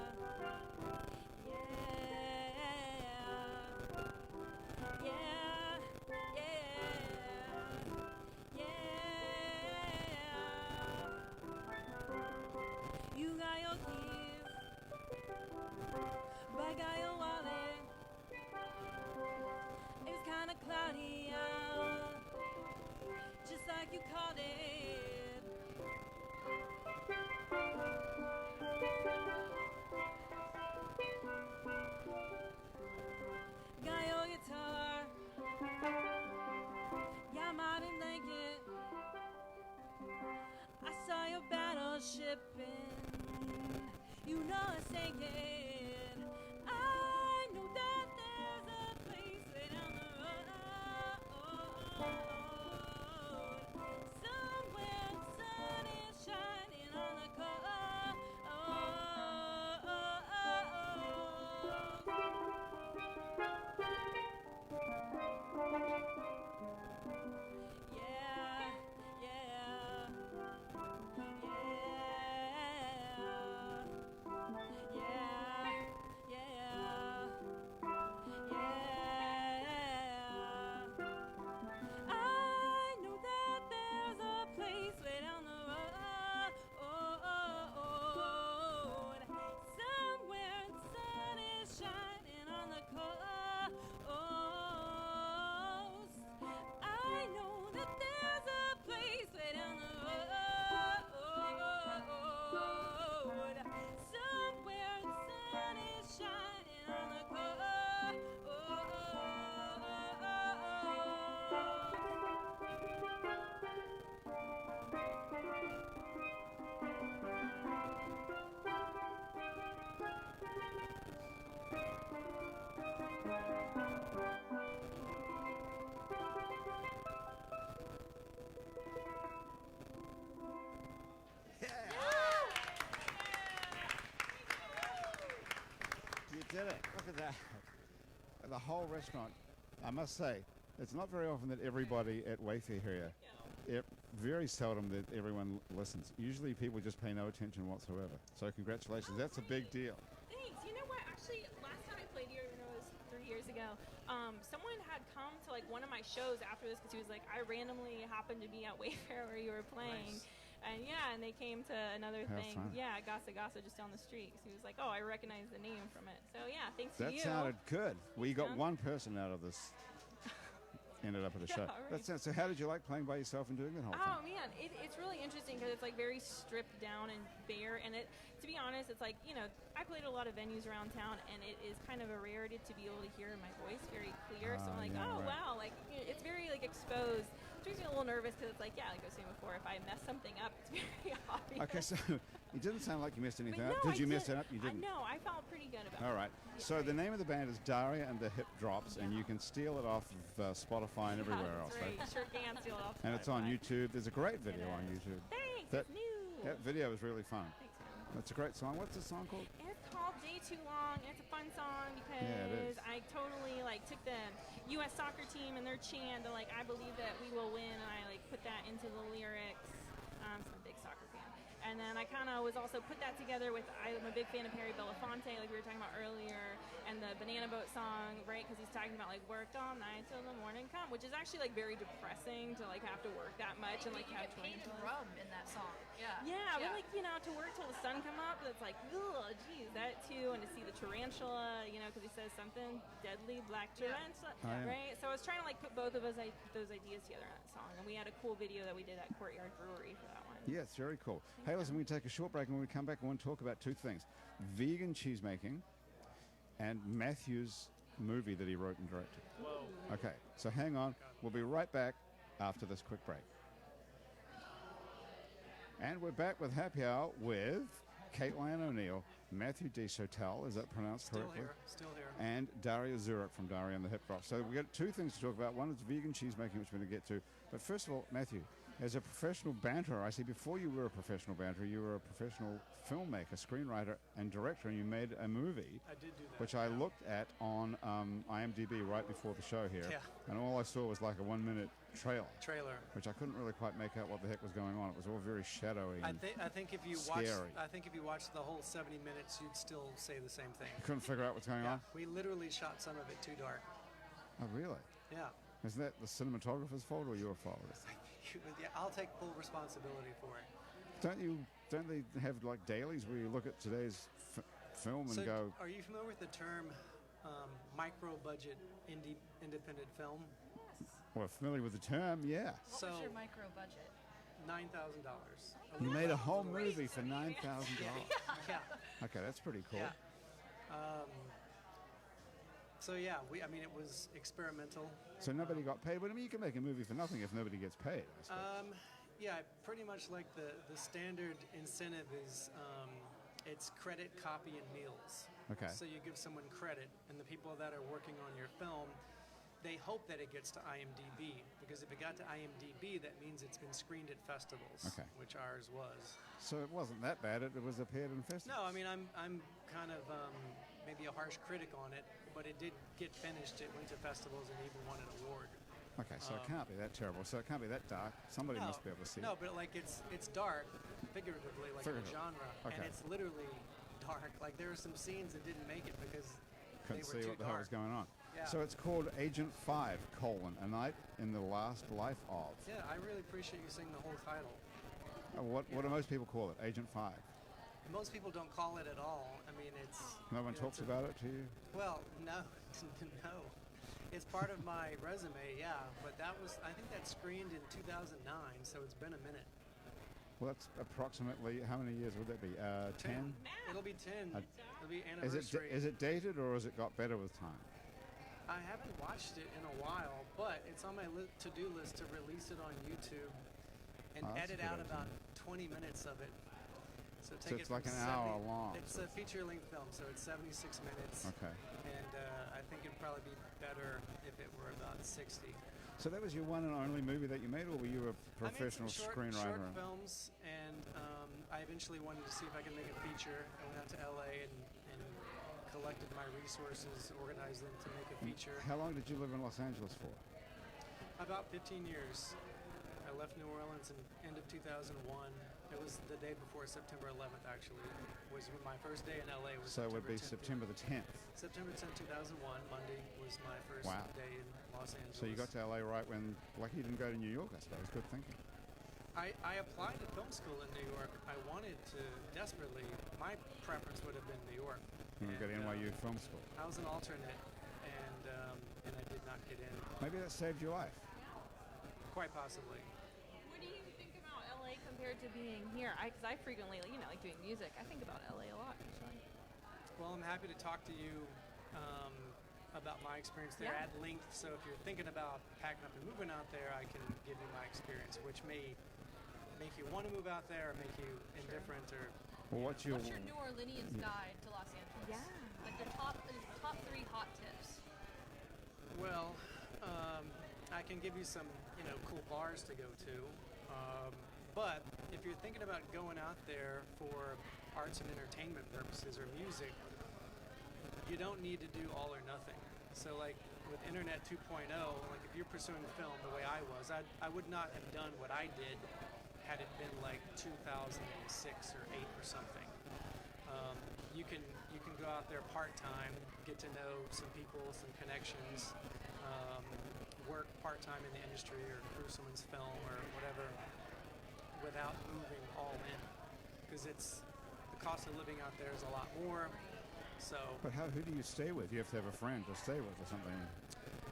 you got your keys, but I got your wallet. It's kinda cloudy out, just like you called it. Got your guitar, yeah, modern blanket. I saw your battleship you know I'm saying, I know that there's a place way down the road, somewhere the sun is shining on the coast. Yeah, yeah, I know that there's a place way down the road, somewhere the sun is shining on the coast. I know that there's a place way down the road, somewhere the sun is shining on the coast. You did it. Look at that. The whole restaurant, I must say, it's not very often that everybody at Wayfair here, very seldom that everyone listens. Usually people just pay no attention whatsoever. So congratulations. That's a big deal. Thanks. You know what? Actually, last time I played here, even though it was 3 years ago, someone had come to like one of my shows after this because he was like, I randomly happened to be at Wayfair where you were playing. Nice. And yeah, and they came to another Have thing. fun. Yeah, Gasa Gasa just down the street. So he was like, oh, I recognize the name from it. So yeah, thanks to That you. sounded good. We got Sound- one person out of this. Ended up at a Yeah, show. right. That's it. So how did you like playing by yourself and doing that whole Oh thing? man, it's really interesting because it's like very stripped down and bare, and it, to be honest, it's like, you know, I played at a lot of venues around town, and it is kind of a rarity to be able to hear my voice very clear. So I'm like, yeah, oh right. wow, like it's very like exposed. Which makes me a little nervous because it's like, yeah, like I was saying before, if I mess something up, it's very obvious. Okay, so it didn't sound like you missed anything But up. no, Did you I mess it did- up? You didn't. No, I felt pretty good about All it. right. Yeah, So the name of the band is Daria and the Hip Drops, and Yeah. you can steal it off of Spotify and everywhere Yeah, else, that's right? right. Sure can steal it off And it's on Spotify. YouTube. There's a great video It on is. YouTube. Thanks, That- it's new. That video is really fun. Thanks, man. That's a great song. What's the song called? It's called Day Too Long. It's a fun song because Yeah, it is. I totally like took the U.S. soccer team and their chant and like I believe that we will win, and I like put that into the lyrics. So I'm a big soccer fan. And then I kind of was also put that together with, I'm a big fan of Perry Belafonte, like we were talking about earlier, and the Banana Boat song, right? Because he's talking about like worked all night till the morning come, which is actually like very depressing to like have to work that much and like you have get painted tarantulas. rum in that song. Yeah. Yeah, but like, you know, to work till the sun come up, it's like, ugh, geez, that too, and to see the tarantula, you know, because he says something, deadly black Yeah. tarantula, Oh, yeah. right? So I was trying to like put both of those ideas together in that song, and we had a cool video that we did at Courtyard Brewery for that one. Yeah, it's very cool. Hey, listen, we take a short break, and when we come back, I want to talk about two things: vegan cheesemaking and Matthew's movie that he wrote and directed. Whoa. Okay, so hang on. We'll be right back after this quick break. And we're back with Happy Hour with Caitlion O'Neill Matthew Desotell, is that pronounced Still correctly? Still here. And Daria Zurek from Daria and the Hip Drop. So we've got two things to talk about. One is vegan cheesemaking, which we're going to get to. But first of all, Matthew, as a professional banterer, I see before you were a professional banterer, you were a professional filmmaker, screenwriter, and director, and you made a movie. I did do that. Which I looked at on IMDb right before the show here. Yeah. And all I saw was like a 1 minute trailer, which I couldn't really quite make out what the heck was going on. It was all very shadowy and I think if you scary. watched the whole 70 minutes, you'd still say the same thing. Couldn't figure out what's going on? We literally shot some of it too dark. Oh, really? Yeah. Isn't that the cinematographer's fault or your fault? Yeah, I'll take full responsibility for it. Don't they have like dailies where you look at today's film and go... Are you familiar with the term micro-budget independent film? Well, familiar with the term, yeah. What was your micro budget? $9,000. You made a whole movie for $9,000. Yeah. Okay, that's pretty cool. Yeah. So yeah, it was experimental. So nobody got paid. But I mean, you can make a movie for nothing if nobody gets paid, I suppose. Yeah, pretty much like the standard incentive is it's credit, copy, and meals. Okay. So you give someone credit, and the people that are working on your film, they hope that it gets to IMDb, because if it got to IMDb, that means it's been screened at festivals, which ours was. So it wasn't that bad. It was appeared in festivals. No, I mean, I'm kind of maybe a harsh critic on it, but it did get finished. It went to festivals and even won an award. Okay, so it can't be that terrible. So it can't be that dark. Somebody must be able to see No, it. but like it's dark, figuratively, like the genre, and it's literally dark. Like there are some scenes that didn't make it because couldn't they were see too what the hell dark. was going on. Yeah. So it's called Agent 5, A Night in the Last Life of. Yeah, I really appreciate you saying the whole title. What do most people call it? Agent 5? Most people don't call it at all. I mean, it's... No one talks about it to you? Well, no. No. It's part of my resume, yeah. But I think that screened in 2009, so it's been a minute. Well, that's approximately, how many years would that be? 10? It'll be 10. It'll be anniversary. Is it dated or has it got better with time? I haven't watched it in a while, but it's on my to-do list to release it on YouTube and edit out about 20 minutes of it. So it's like an hour long. It's a feature-length film, so it's 76 minutes. Okay. And I think it'd probably be better if it were about 60. So that was your one and only movie that you made, or were you a professional screenwriter? I made some short films, and I eventually wanted to see if I could make a feature. I went out to LA and collected my resources, organized them to make a feature. How long did you live in Los Angeles for? About 15 years. I left New Orleans in end of 2001. It was the day before September 11th, actually. Was when my first day in LA was. So it would be 10th. September the 10th. September 10th, 2001. Monday was my first day in Los Angeles. So you got to LA right when, like, you didn't go to New York, I suppose. Good thinking. I applied to film school in New York. I wanted to desperately. My preference would have been New York. You got NYU Film School. I was an alternate, and I did not get in. Maybe that saved your life. Quite possibly. What do you think about LA compared to being here? Because I frequently, like doing music, I think about LA a lot, actually. Well, I'm happy to talk to you about my experience there at length. So if you're thinking about packing up and moving out there, I can give you my experience, which may make you want to move out there or make you indifferent or... Well, what's your New Orleans guide to Los Angeles? Yeah. Like the top 3 hot tips. Well, I can give you some, cool bars to go to. But if you're thinking about going out there for arts and entertainment purposes or music, you don't need to do all or nothing. So like with Internet 2.0, like if you're pursuing film the way I was, I would not have done what I did had it been like 2006 or 8 or something. You can go out there part-time, get to know some people, some connections, work part-time in the industry or through someone's film or whatever without moving all in. Because the cost of living out there is a lot more. So. But who do you stay with? You have to have a friend to stay with or something.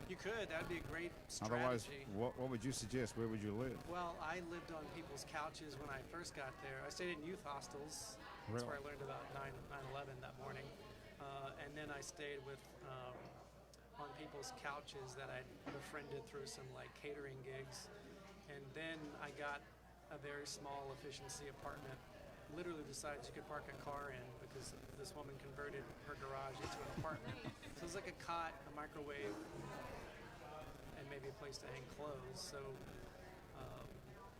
You could. That'd be a great strategy. Otherwise, what would you suggest? Where would you live? Well, I lived on people's couches when I first got there. I stayed in youth hostels. Really? That's where I learned about 9/11 that morning. And then I stayed with on people's couches that I befriended through some like catering gigs. And then I got a very small efficiency apartment, literally the size you could park a car in, because this woman converted her garage into an apartment. So it was like a cot, a microwave, and maybe a place to hang clothes. So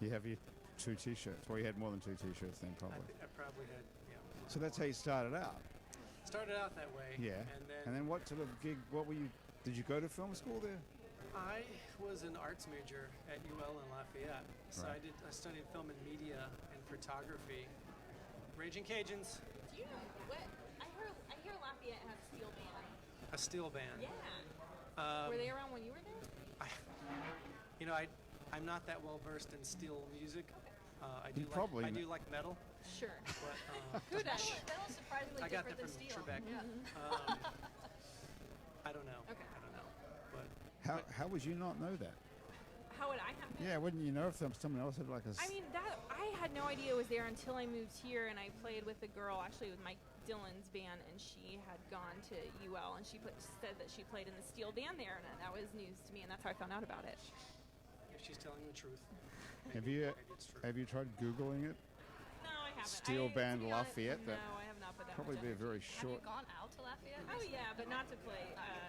You have your 2 T-shirts. Well, you had more than 2 T-shirts then, probably. I probably had, So that's how you started out. started out that way. Yeah. And then what sort of gig? What were you? Did you go to film school there? I was an arts major at UL in Lafayette. So Right. I studied film and media and photography. Raging Cajuns, Do you know what? I hear Lafayette has a steel band. a steel band. Yeah. Were they around when you were there? I'm not that well versed in steel music. I do like metal, Sure. but Who does? Metal's surprisingly I got different that than from steel. Trebek. Yeah. I don't know. Okay. I don't know. But How would you not know that? How would I have? Yeah, wouldn't you know if someone else had like a? I mean, that I had no idea it was there until I moved here, and I played with a girl, actually with Mike Dillon's band, and she had gone to UL, and she said that she played in the steel band there, and that was news to me, and that's how I found out about it. if she's telling the truth, Have maybe you it's true. have you tried googling it? No, I haven't. Steel band to be honest, Lafayette, No, that I have not put that Probably much be a energy. very Have short. you gone out to Lafayette? Oh yeah, but not to play,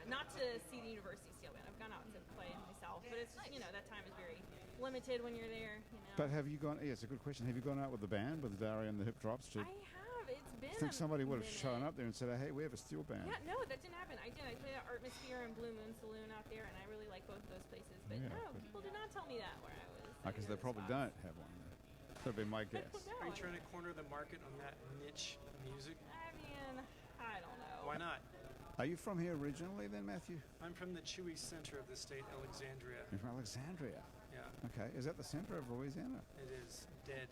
not to see the university steel band. I've gone out to play myself, but it's just, that time is very limited when you're there. But have you gone? Yeah, it's a good question. Have you gone out with the band, with Daria and the Hip Drops? I have. It's been. I think somebody would have minute. shown up there and said, "Hey, we have a steel band." Yeah, no, that didn't happen. I did. I played at Artmosphere and Blue Moon Saloon out there, and I really like both of those places. But Yeah, no, but- people did not tell me that where I was. Because they probably don't have one. That'd be my guess. No, Are you trying to corner the market on that niche music? I mean, I don't know. Why not? Are you from here originally, then, Matthew? I'm from the chewy center of the state, Alexandria. You're from Alexandria. Yeah, Okay, is that the center of Louisiana? it is dead.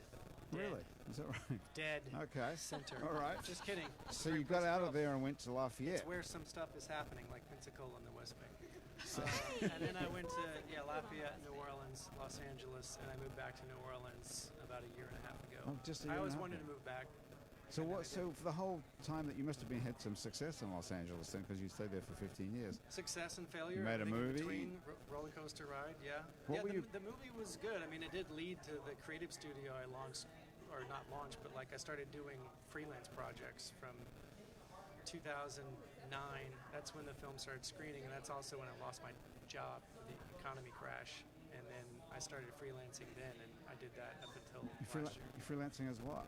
Really? Is that right? Dead. Okay. Center. All right. Just kidding. So you got out of there and went to Lafayette. It's where some stuff is happening, like Pensacola in the West Bank. And then I went to Lafayette, New Orleans, Los Angeles, and I moved back to New Orleans about a year and a half ago. Oh, just a I year and always a half wanted to ago. move back. So and then what? I did. So for the whole time that you must have had some success in Los Angeles then, because you stayed there for 15 years. Success and failure. You made a everything in movie? between, roller coaster ride. Yeah. What were yeah. you- The movie was good. I mean, it did lead to the creative studio I launched, or not launched, but like I started doing freelance projects from 2009. That's when the film started screening, and that's also when I lost my job. The economy crash, and then I started freelancing then, and I did that up until last year. You're freelancing as what?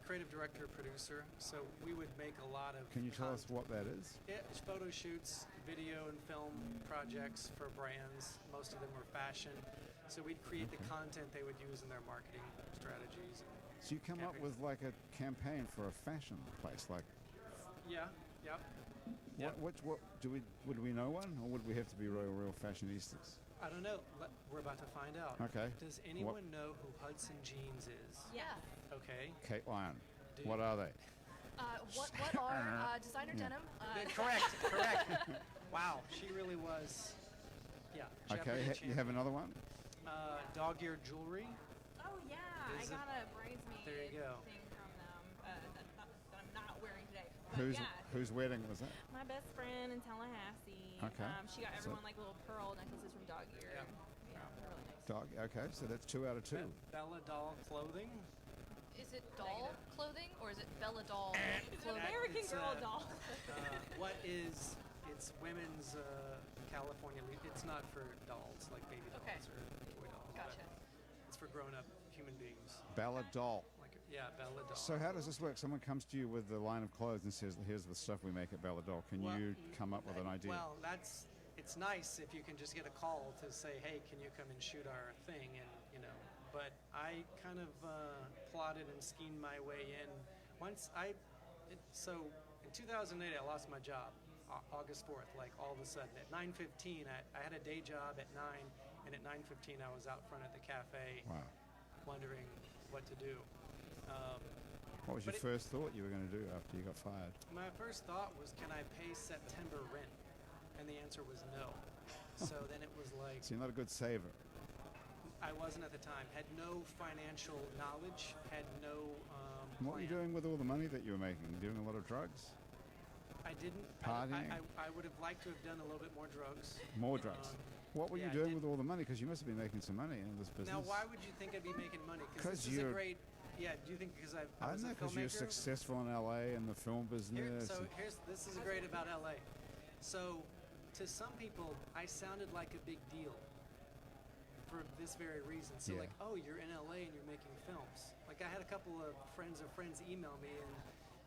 Creative director, producer. So we would make a lot of. Can you tell us what that is? Yeah, it's photo shoots, video and film projects for brands. Most of them were fashion. So we'd create the content they would use in their marketing strategies. So you come up with like a campaign for a fashion place, like Yeah, yep. Yep. what would we know one, or would we have to be real fashionistas? I don't know. We're about to find out. Okay. Does anyone know who Hudson Jeans is? Yeah. Okay. Caitlion, Do what you- are they? What are designer Yeah. denim? Correct. Wow, she really was. Yeah. Okay, Jeopardy you have another one? dog-eared jewelry. Oh yeah, I Is it- got a bridesmaid There you go. thing from them that I'm not wearing today. But yeah, Whose wedding was that? my best friend in Tallahassee. Okay. She got So- everyone like little pearl necklaces from Dog Ear. Yeah. Yeah, they're really nice. Dog. Okay, so that's 2 out of 2. Bella doll clothing. Is it doll clothing or is it Bella doll It's an clothing? American It's, Girl uh, doll. What is? It's women's California. It's not for dolls like baby dolls Okay. or toy dolls. but Gotcha. It's for grown-up human beings. Bella doll. Like Bella doll. So how does this work? Someone comes to you with the line of clothes and says, "Here's the stuff we make at Bella Doll." Can Well, you come up with an idea? Well, it's nice if you can just get a call to say, "Hey, can you come and shoot our thing?" And but I kind of plotted and schemed my way in. So in 2008, I lost my job, August 4th. Like all of a sudden, at 9:15, I had a day job at 9, and at 9:15, I was out front at the cafe, Wow. wondering what to do. What was your but first thought you were going to do after you got fired? My first thought was, can I pay September rent? And the answer was no. So then it was like, So you're not a good saver. I wasn't at the time, had no financial knowledge, had no And what were you doing with all the money that you were making? Doing a lot of drugs? I didn't. Partying? I would have liked to have done a little bit more drugs. More drugs. What were yeah, you I doing did. with all the money? Because you must have been making some money in this business. Now, why would you think I'd be making money? 'Cause This is a you're- great, Yeah, do you think because I I was don't know, a because you're filmmaker? successful in LA and the film business. This is great about LA. So, to some people, I sounded like a big deal for this very reason. So, Yeah. like, oh, you're in LA and you're making films. Like, I had a couple of friends email me and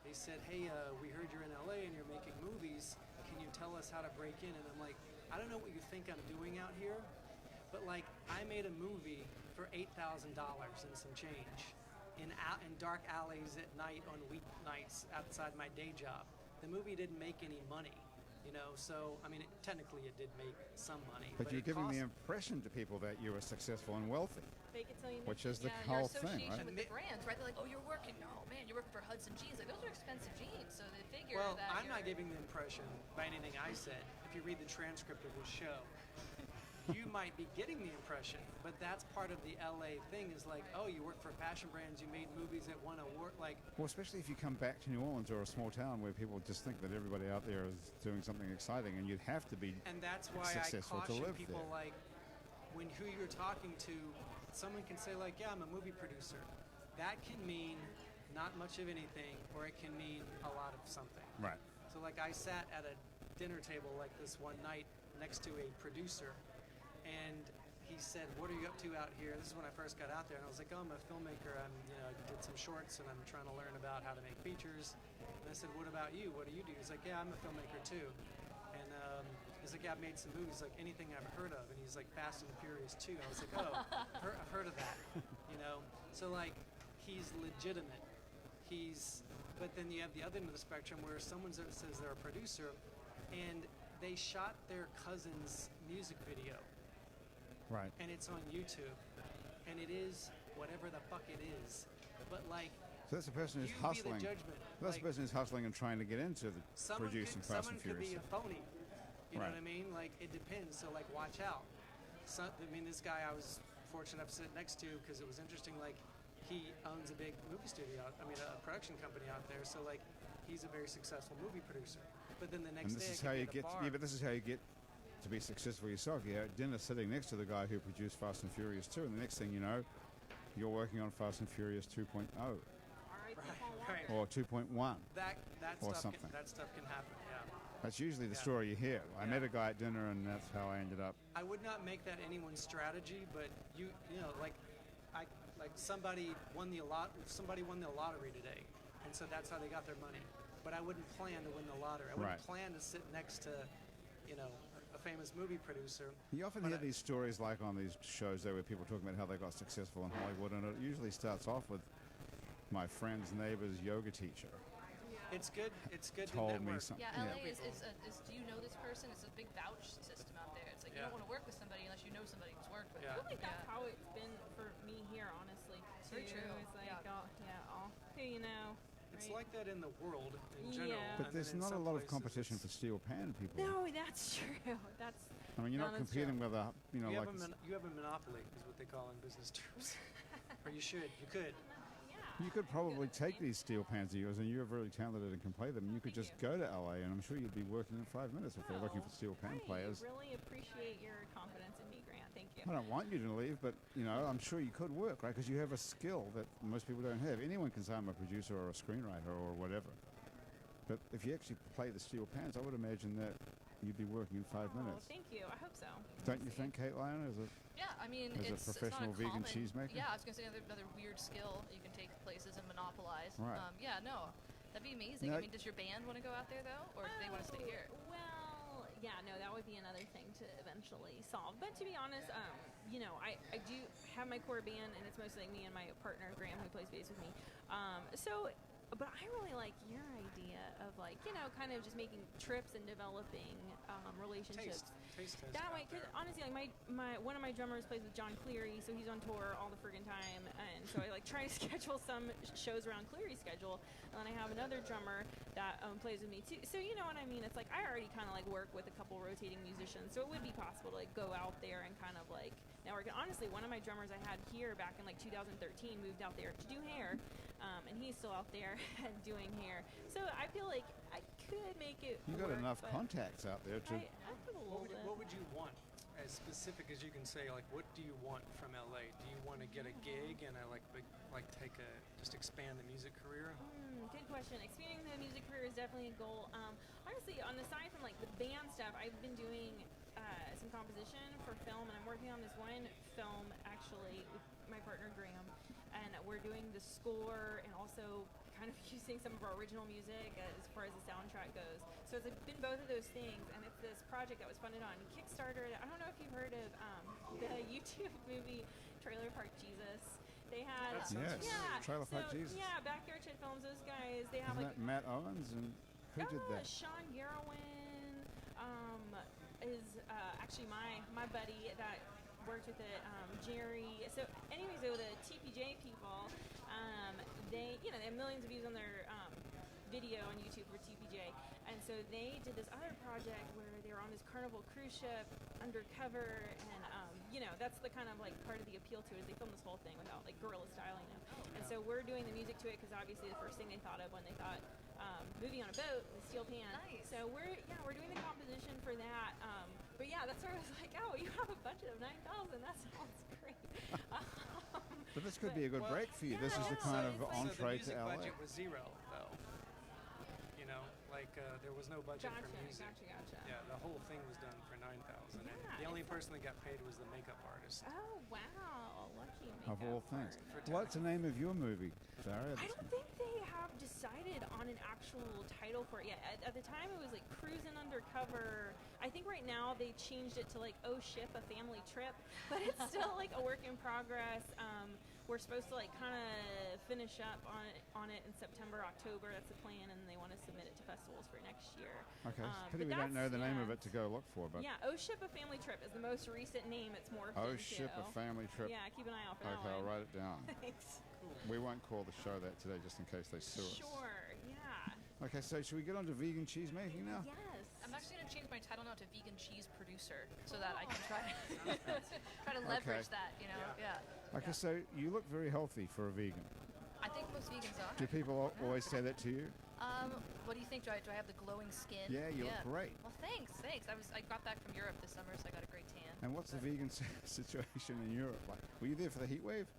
they said, hey, we heard you're in LA and you're making movies. Can you tell us how to break in? And I'm like, I don't know what you think I'm doing out here, but like, I made a movie for $8,000 and some change in dark alleys at night on weeknights outside my day job. The movie didn't make any money, you know. So I mean, technically it did make some money. But you're giving cost, the impression to people that you are successful and wealthy, Fake it till you make which is the Yeah, whole your thing, association right? with the brands, right? They're like, oh, you're working. Oh man, you're working for Hudson Jeans. Like those are expensive jeans, so they figure well, that. I'm not giving the impression by anything I said. If you read the transcript of the show, you might be getting the impression, but that's part of the LA thing. Is like, oh, you work for fashion brands, you made movies that won award, like. Well, especially if you come back to New Orleans or a small town where people just think that everybody out there is doing something exciting, and you'd have to be And that's why I successful to caution live people, there. like, when who you're talking to, someone can say like, yeah, I'm a movie producer. That can mean not much of anything, or it can mean a lot of something. Right. So like, I sat at a dinner table like this one night next to a producer, and he said, what are you up to out here? This is when I first got out there, and I was like, oh, I'm a filmmaker. I did some shorts, and I'm trying to learn about how to make features. And I said, what about you? What do you do? He's like, yeah, I'm a filmmaker too. And he's like, yeah, I've made some movies, like anything I've heard of. And he's like, Fast and the Furious 2. I was like, oh, I've heard of that, you know? So like, he's legitimate. But then you have the other end of the spectrum where someone says they're a producer, and they shot their cousin's music video. Right. And it's on YouTube, and it is whatever the fuck it is. But like, So that's a person who's you hustling. be the judgment. That's Like, a person who's hustling and trying to get into the producing Fast and someone could be Furious. a phony. You know Right. what I mean? Like, it depends. So like, watch out. This guy I was fortunate enough to sit next to because it was interesting. Like, he owns a big movie studio. A production company out there. So like, he's a very successful movie producer. But then the And next this day, is I how could you be at get. the bar. Yeah, but this is how you get to be successful yourself. You're at dinner sitting next to the guy who produced Fast and Furious 2, and the next thing you know, you're working on Fast and Furious 2.0 All right, Paul Right. or 2.1. That Or stuff something. that stuff can happen. Yeah. That's usually the Yeah. story you hear. I Yeah. met a guy at dinner, and that's how I ended up. I would not make that anyone's strategy, but you know, like somebody won the lottery today, and so that's how they got their money. But I wouldn't plan to win the lottery. I wouldn't Right. plan to sit next to, a famous movie producer. You often But hear I- these stories like on these shows there where people talk about how they got successful in Hollywood, and it usually starts off with my friend's neighbor's yoga teacher It's good to told me network. something. Yeah, LA is do you know this person? It's a big vouch system out there. It's like you Yeah. don't want to work with somebody unless you know somebody who's worked with Yeah. I them. feel like that's how it's been for me here, honestly. Very too. true. It's like, Yeah. who you know. It's right? like that in the world in Yeah. general. But and there's then in not a some lot of places competition for it's- steel pan people. No, that's true. That's I mean, you're No, not that's competing true. with a, You like. have a monopoly, is what they call in business terms. Or you could. You could probably take these steel pans of yours, and you're very talented and can play them. You could just go to LA, and I'm sure you'd be working in 5 minutes if they're looking for steel pan players. I really appreciate your confidence in me, Grant. Thank you. I don't want you to leave, but I'm sure you could work, right? Because you have a skill that most people don't have. Anyone can say I'm a producer or a screenwriter or whatever. But if you actually play the steel pans, I would imagine that you'd be working in 5 Oh, minutes. thank you. I hope so. Don't you think, Caitlion? Is it? Yeah, I mean, As a it's not professional vegan uncommon. cheesemaker? Yeah, I was gonna say another weird skill you can take places and monopolize. Right. Yeah, no, that'd be amazing. Now- I mean, does your band want to go out there though, or do they want to stay here? Well, yeah, no, that would be another thing to eventually solve. But to be honest, I do have my core band, and it's mostly like me and my partner Graham who plays bass with me. But I really like your idea of kind of just making trips and developing relationships. Taste test That out way, because there. honestly, like my one of my drummers plays with John Cleary, so he's on tour all the friggin' time, and so I try to schedule some shows around Cleary's schedule. And then I have another drummer that plays with me too. So you know what I mean? It's like I already kind of work with a couple rotating musicians, so it would be possible to go out there and kind of network. And honestly, one of my drummers I had here back in 2013 moved out there to do hair, and he's still out there doing hair. So I feel like I could make it. You got work, enough but contacts out there to. I have a little bit. What would you want as specific as you can say. Like, what do you want from LA? Do you want to get a gig and just expand the music career? Good question. Expanding the music career is definitely a goal. Honestly, on the side from like the band stuff, I've been doing some composition for film, and I'm working on this one film actually with my partner Graham, and we're doing the score and also kind of using some of our original music as far as the soundtrack goes. So it's been both of those things, and it's this project that was funded on Kickstarter. I don't know if you've heard of the YouTube movie Trailer Park Jesus. They had Trailer Park Jesus. Yeah, Backyard Shit Films. Those guys. They have Isn't that Matt Owens and who did that? Sean Garrowin is actually my buddy that worked with it. Jerry. So anyways, so the TPJ people, they have millions of views on their video on YouTube for TPJ, and so they did this other project where they were on this Carnival cruise ship undercover, and that's the kind of like part of the appeal to it is they filmed this whole thing without like guerrilla styling them. And so we're doing the music to it because obviously the first thing they thought of when they thought movie on a boat with steel pan. Nice. So we're doing the composition for that. But yeah, that's where I was like, oh, you have a budget of $9,000. That sounds great. But this could be a good break for you. This is the kind of entree to LA. So the music budget was zero, though. There was no budget for music. Gotcha. Yeah, the whole thing was done for $9,000, and the only person that got paid was the makeup artist. Oh wow, lucky makeup Of all things. art. What's the name of your movie, Sarah? I don't think they have decided on an actual title for it yet. At the time, it was like Cruising Undercover. I think right now they changed it to like Oh Ship, a Family Trip, but it's still like a work in progress. We're supposed to like kind of finish up on it in September, October. That's the plan, and they want to submit it to festivals for next year. Okay. Pity we don't know the name of it to go look for, but Oh Ship, a Family Trip is the most recent name it's morphed Oh into. Ship, a Family Trip. Yeah, keep an eye out for that Okay, one. I'll write it down. Thanks. We won't call the show that today just in case they sue us. Sure, yeah. Okay, so should we get on to vegan cheese making now? Yes. I'm actually going to change my title now to vegan cheese producer so that I can try to leverage that, Yeah. Okay, so you look very healthy for a vegan. I think most vegans are. Do people always say that to you? What do you think? Do I have the glowing skin? Yeah, you look great. Well, thanks. I got back from Europe this summer, so I got a great tan. And what's the vegan situation in Europe like? Were you there for the heat wave?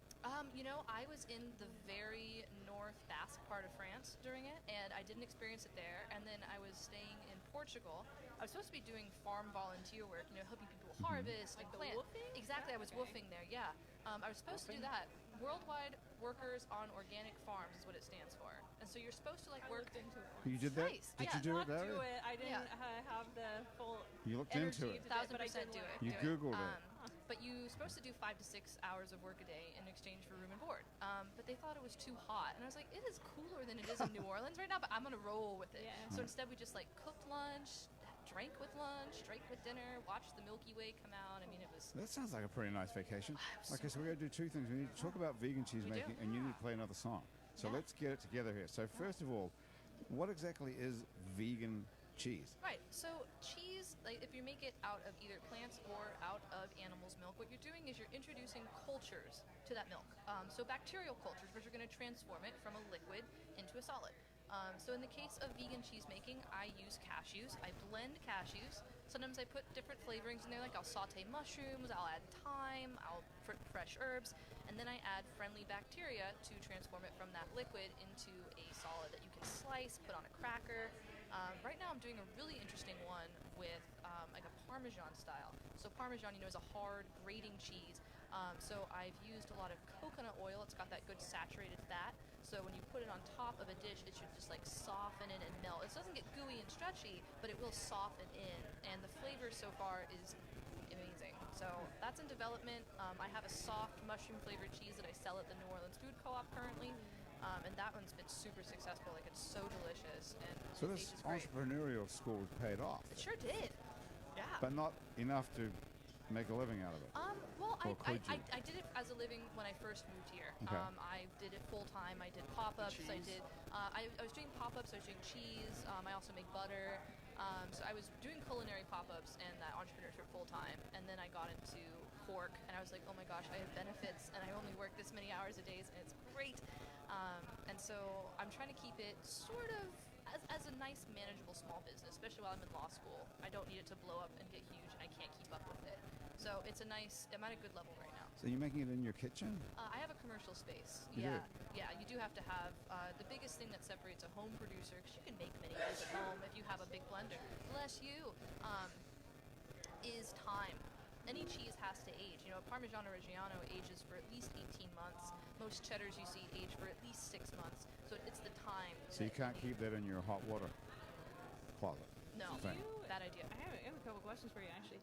I was in the very North Basque part of France during it, and I didn't experience it there. And then I was staying in Portugal. I was supposed to be doing farm volunteer work, helping people harvest and plant. woofing? Exactly, I was woofing there, yeah. I was supposed to do that. Worldwide Workers on Organic Farms is what it stands for. And so you're supposed to work into it. You did that? Nice. Did Yeah. you do it, Barry? I didn't have the full You looked into energy it. to do it, but I 1,000% did do it. You do Googled it. it. But you're supposed to do 5 to 6 hours of work a day in exchange for room and board. But they thought it was too hot. And I was like, it is cooler than it is in New Orleans right now, but I'm going to roll with it. Yeah. So instead we just cooked lunch, drank with lunch, drank with dinner, watched the Milky Way come out. I mean, it was... That sounds like a pretty nice vacation. so Okay, so we're going to do two things. We need to talk about vegan cheese We do. making, and you need to play another song. So Yeah. let's get it together here. So first of all, what exactly is vegan cheese? Right. So cheese, if you make it out of either plants or out of animals' milk, what you're doing is you're introducing cultures to that milk. So bacterial cultures, which are going to transform it from a liquid into a solid. So in the case of vegan cheese making, I use cashews. I blend cashews. Sometimes I put different flavorings in there, like I'll saute mushrooms, I'll add thyme, I'll put fresh herbs, and then I add friendly bacteria to transform it from that liquid into a solid that you can slice, put on a cracker. Right now I'm doing a really interesting one with like a Parmesan style. So Parmesan, is a hard grating cheese. So I've used a lot of coconut oil. It's got that good saturated fat. So when you put it on top of a dish, it should just soften it and melt. It doesn't get gooey and stretchy, but it will soften in. And the flavor so far is amazing. So that's in development. I have a soft mushroom flavored cheese that I sell at the New Orleans Food Co-op currently. And that one's been super successful. It's so delicious. And So it this tastes great. entrepreneurial school paid off, It sure did. Yeah. but not enough to make a living out of it. Well, Or could you? I did it as a living when I first moved here. Okay. I did it full time. I did pop-ups. I Cheese. did. I was doing pop-ups. I was doing cheese. I also make butter. So I was doing culinary pop-ups and that entrepreneurship full time. And then I got into pork, and I was like, oh my gosh, I have benefits, and I only work this many hours a day, and it's great. And so I'm trying to keep it sort of as a nice, manageable small business, especially while I'm in law school. I don't need it to blow up and get huge, and I can't keep up with it. So I'm at a good level right now. So you're making it in your kitchen? I have a commercial space. You do? Yeah, you do have to have the biggest thing that separates a home producer, because you can make many things at home if you have a big blender. Bless you. Is time. Any cheese has to age. Parmigiano Reggiano ages for at least 18 months. Most cheddars you see age for at least 6 months. So it's the time. So you can't keep that in your hot water closet? No, thing. bad idea. I have a couple questions for you, actually.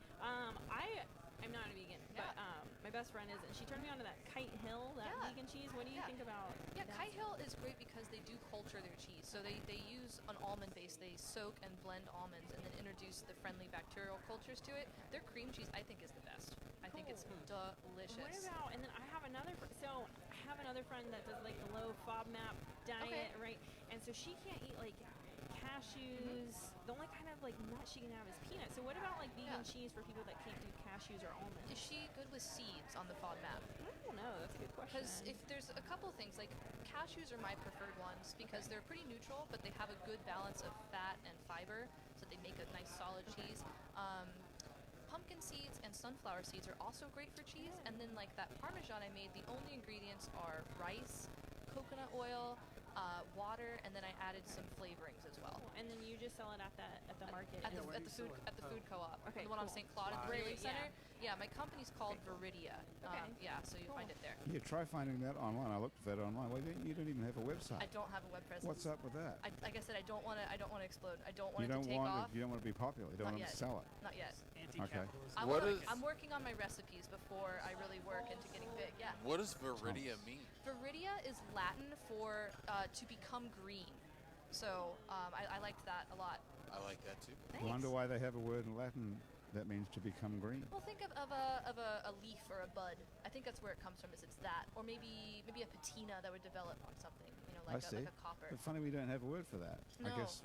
I'm not a vegan, Yeah. but my best friend is, and she turned me on to that Caitlion, that Yeah. vegan cheese. What do you Yeah. think about Yeah, that? Caitlion is great because they do culture their cheese. So they use an almond base. They soak and blend almonds and then introduce the friendly bacterial cultures to it. Their cream cheese, I think, is the best. I think it's delicious. What about, and then I have another friend that does like the low FODMAP diet, right? And so she can't eat like cashews. The only kind of like nut she can have is peanuts. So what about like vegan cheese for people that can't do cashews or almonds? Is she good with seeds on the FODMAP? I don't know. That's a good question. Because if there's a couple of things, like cashews are my preferred ones because they're pretty neutral, but they have a good balance of fat and fiber, so they make a nice solid cheese. Pumpkin seeds and sunflower seeds are also great for cheese. And then like that Parmesan I made, the only ingredients are rice, coconut oil, water, and then I added some flavorings as well. And then you just sell it at the market. At where do you the sell it? food co-op. Okay, The one on cool. St. Claude at the Right, Rayleigh yeah. Center. Yeah, my company's called Veridia. Okay. Yeah, so you'll Cool. find it there. Yeah, try finding that online. I looked for that online. Well, you don't even have a website. I don't have a web presence. What's up with that? Like I said, I don't want to explode. I don't want You it don't to take want off. it. You don't want to be popular. You don't Not want to yet. sell it. Not yet. Anti-capitalism. What is- I'm working on my recipes before I really work into getting big. Yeah. What does Veridia mean? Veridia is Latin for to become green. So I liked that a lot. I like that too. I wonder why they have a word in Latin that means to become green. Well, think of a leaf or a bud. I think that's where it comes from. Is it's that, or maybe a patina that would develop on something. I Like see. a copper. But funny we don't have a word for that. I No. guess.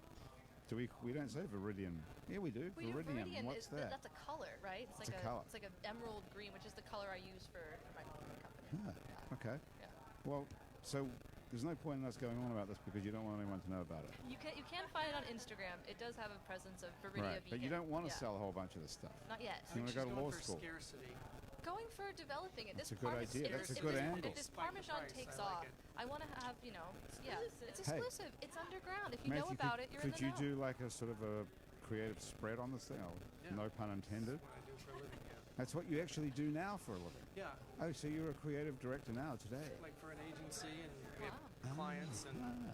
We don't say viridian. Yeah, we do. Well, Viridian. What's that? That's a color, right? It's It's a color. It's like an emerald green, which is the color I use for my company. Ah, Yeah. okay. Yeah. Well, so there's no point in us going on about this because you don't want anyone to know about it. You can find it on Instagram. It does have a presence of Veridia Right. Vegan. But you don't want to Yeah. sell a whole bunch of this stuff. Not yet. You wanna She's go to going law for school. Scarcity. Going for developing it. That's This a good parmes- idea. if That's a this- good if this- angle. If this Spike the Parmesan price. takes I like off, it. I want to have, it's Hey. exclusive. It's underground. If you know Matthew, about it, you're in could the you know. do like a sort of a creative spread on this thing? Oh, Yeah. no pun intended. That's what I do for a living. Yeah. That's what you actually do now for a living. Yeah. Oh, so you're a creative director now today. Like for an agency, and we have Wow. clients, and Ah.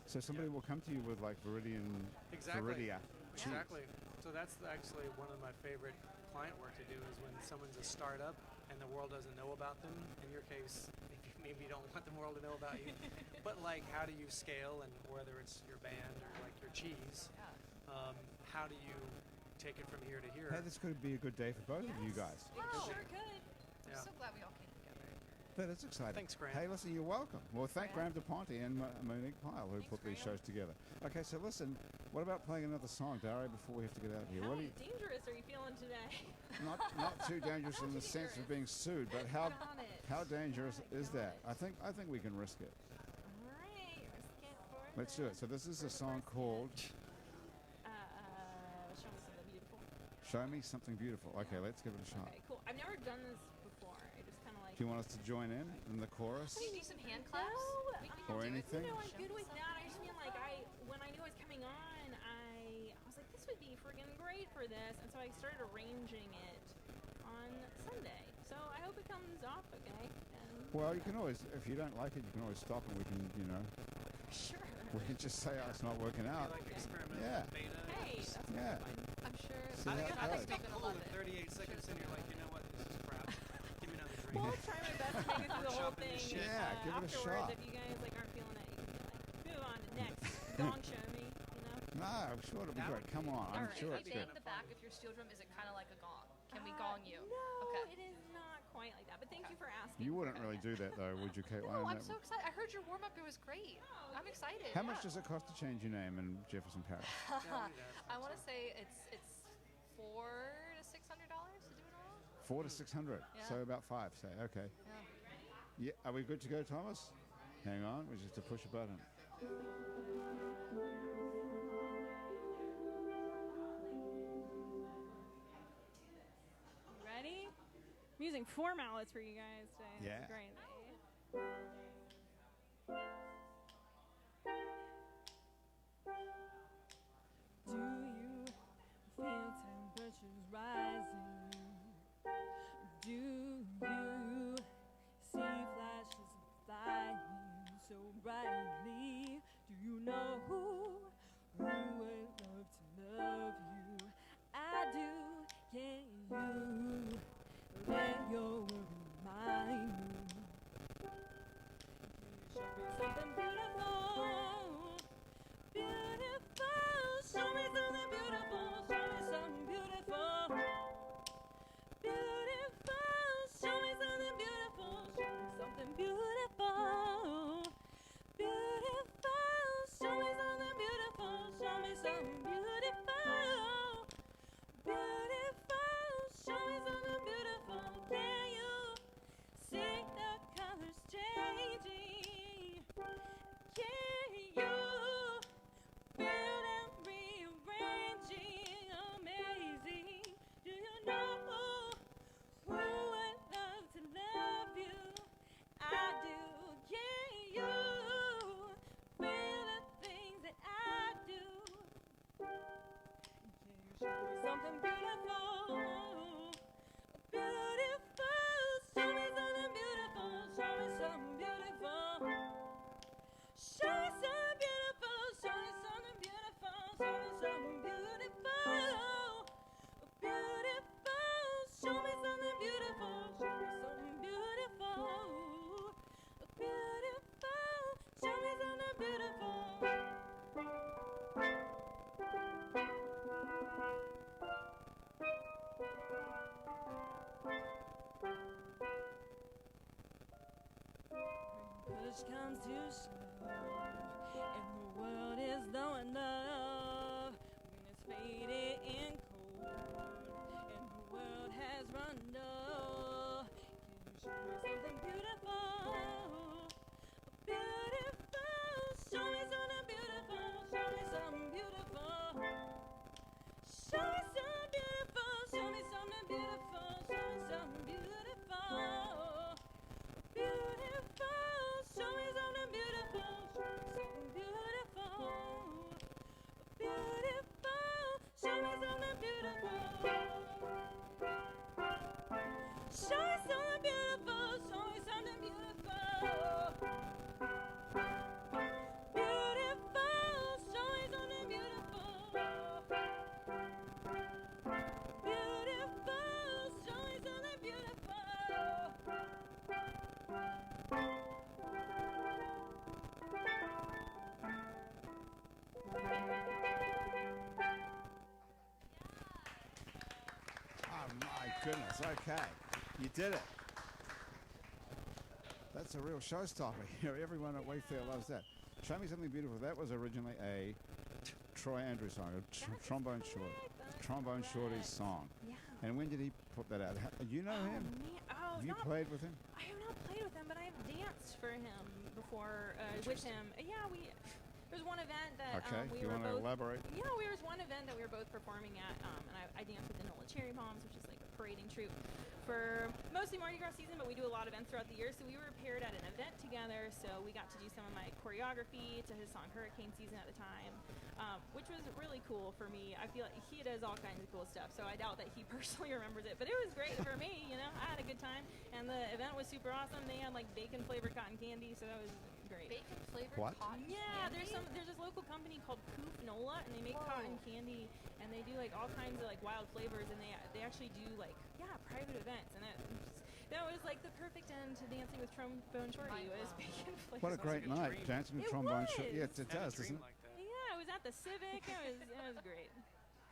So somebody will come to you with like Viridian, Exactly. Veridia cheese. exactly. So that's actually one of my favorite client work to do is when someone's a startup and the world doesn't know about them. In your case, maybe you don't want the world to know about you, but like how do you scale, and whether it's your band or like your cheese, Yeah. how do you take it from here to here? Hey, this could be a good day for both of you guys. It Wow. sure could. I'm Yeah. so glad we all came together. That is exciting. Thanks, Graham. Hey, listen, you're welcome. Well, thank Graham Graham. DePonte and Monique Pyle who Thanks, put these Graham. shows together. Okay, so listen, what about playing another song, Daria, before we have to get out of here? How What do you, dangerous are you feeling today? not too dangerous in the sense of being sued, but how Got it. how dangerous is that? I think we can risk it. All right, risk it for Let's do it. So this is a song called Show me something beautiful. Show Me Something Beautiful. Okay, let's give it a shot. Okay, cool. I've never done this before. I just kind of like. Do you want us to join in the chorus? Can you do some hand claps? No, We can Or do it. anything? You know, I'm good with that. I just mean like when I knew I was coming on, I was like, this would be friggin' great for this, and so I started arranging it on Sunday. So I hope it comes off okay. And Well, you can always, if you don't like it, you can always stop and we can, sure. we can just say, oh, it's not working You out. like experimental Yeah. beta. Hey, that's Yeah. fine. I'm sure. See I think how it it's goes. not gonna cool love that it. 38 seconds in, you're like, you know what, this is crap. Give me another drink. Well, I'll try my best to make it through the whole Chopping thing. this shit. Yeah, give it a afterwards, shot. if you guys like aren't feeling it, you can be like, move on to next. Gong show me, you know. No, I'm sure it'll be That great. would Come be- on, I'm Alright. sure If it's you good. bang the back of your steel drum, is it kind of like a gong? Can we Uh, gong you? No, Okay. it is not quite like that. But thank you for asking. You wouldn't really do that though, would you, Caitlion? No, I'm That so would- excited. I heard your warm up. It was great. I'm excited. How much does it cost to change your name in Jefferson Parish? Yeah, we do that. I want to say it's $400 to $600 to do it all. 400 to 600. Yeah. So about 5, say. Okay. Yeah. Yeah. Are we good to go, Thomas? Hang on. We just have to push a button. Ready? using 4 mallets for you guys today. Yeah. That's great. Do you feel temperatures rising? Do you see flashes of lightning so brightly? Do you know who would love to love you? I do. Can you let your world remind me? Can you show me something beautiful? Beautiful, show me something beautiful, show me something beautiful. Beautiful, show me something beautiful, show me something beautiful. Beautiful, show me something beautiful, show me something beautiful. Beautiful, show me something beautiful. Can you see the colors changing? Can you feel them rearranging? Amazing. Do you know who would love to love you? I do. Can you feel the things that I do? Can you show me something beautiful? Beautiful, show me something beautiful, show me something beautiful. Show me something beautiful, show me something beautiful, show me something beautiful. Beautiful, show me something beautiful, show me something beautiful. Beautiful, show me something beautiful. Push comes to shove, and the world is blowing up. When it's faded and cold, and the world has run low. Can you show me something beautiful? Beautiful, show me something beautiful, show me something beautiful. Show me something beautiful, show me something beautiful, show me something beautiful. Beautiful, show me something beautiful, show me something beautiful. Beautiful, show me something beautiful. Show me something beautiful, show me something beautiful. Beautiful, show me something beautiful. Beautiful, show me something beautiful. Oh my goodness, okay. You did it. That's a real showstopper here. Everyone at Wayfair loves that. Show me something beautiful. That was originally a Troy Andrews song, a trombone shorty. Trombone Shorty's song. Yeah. And when did he put that out? You know him? Man. Oh, Have you not, played with him? I have not played with him, but I have danced for him before, with him. Yeah, there was one event that Okay, we you were want to both. elaborate? Yeah, there was one event that we were both performing at, and I danced with the NOLA Cherry Bombs, which is like a parading troupe for mostly Mardi Gras season, but we do a lot of events throughout the year. So we were paired at an event together, so we got to do some of my choreography to his song Hurricane Season at the time, which was really cool for me. I feel like he does all kinds of cool stuff, so I doubt that he personally remembers it, but it was great for me, you know. I had a good time, and the event was super awesome. They had like bacon-flavored cotton candy, so that was great. Bacon flavored What? cotton Yeah, candy? there's this local company called Coop Nola, and they make cotton candy, and they do like all kinds of like wild flavors, and they actually do like private events, and that was like the perfect end to Dancing with Trombone Shorty. Was bacon flavored. What a great like a night. dream. Dancing with It trombone. was. Yes, it Had a does, dream doesn't it? like that. Yeah, it was at the Civic. It was great.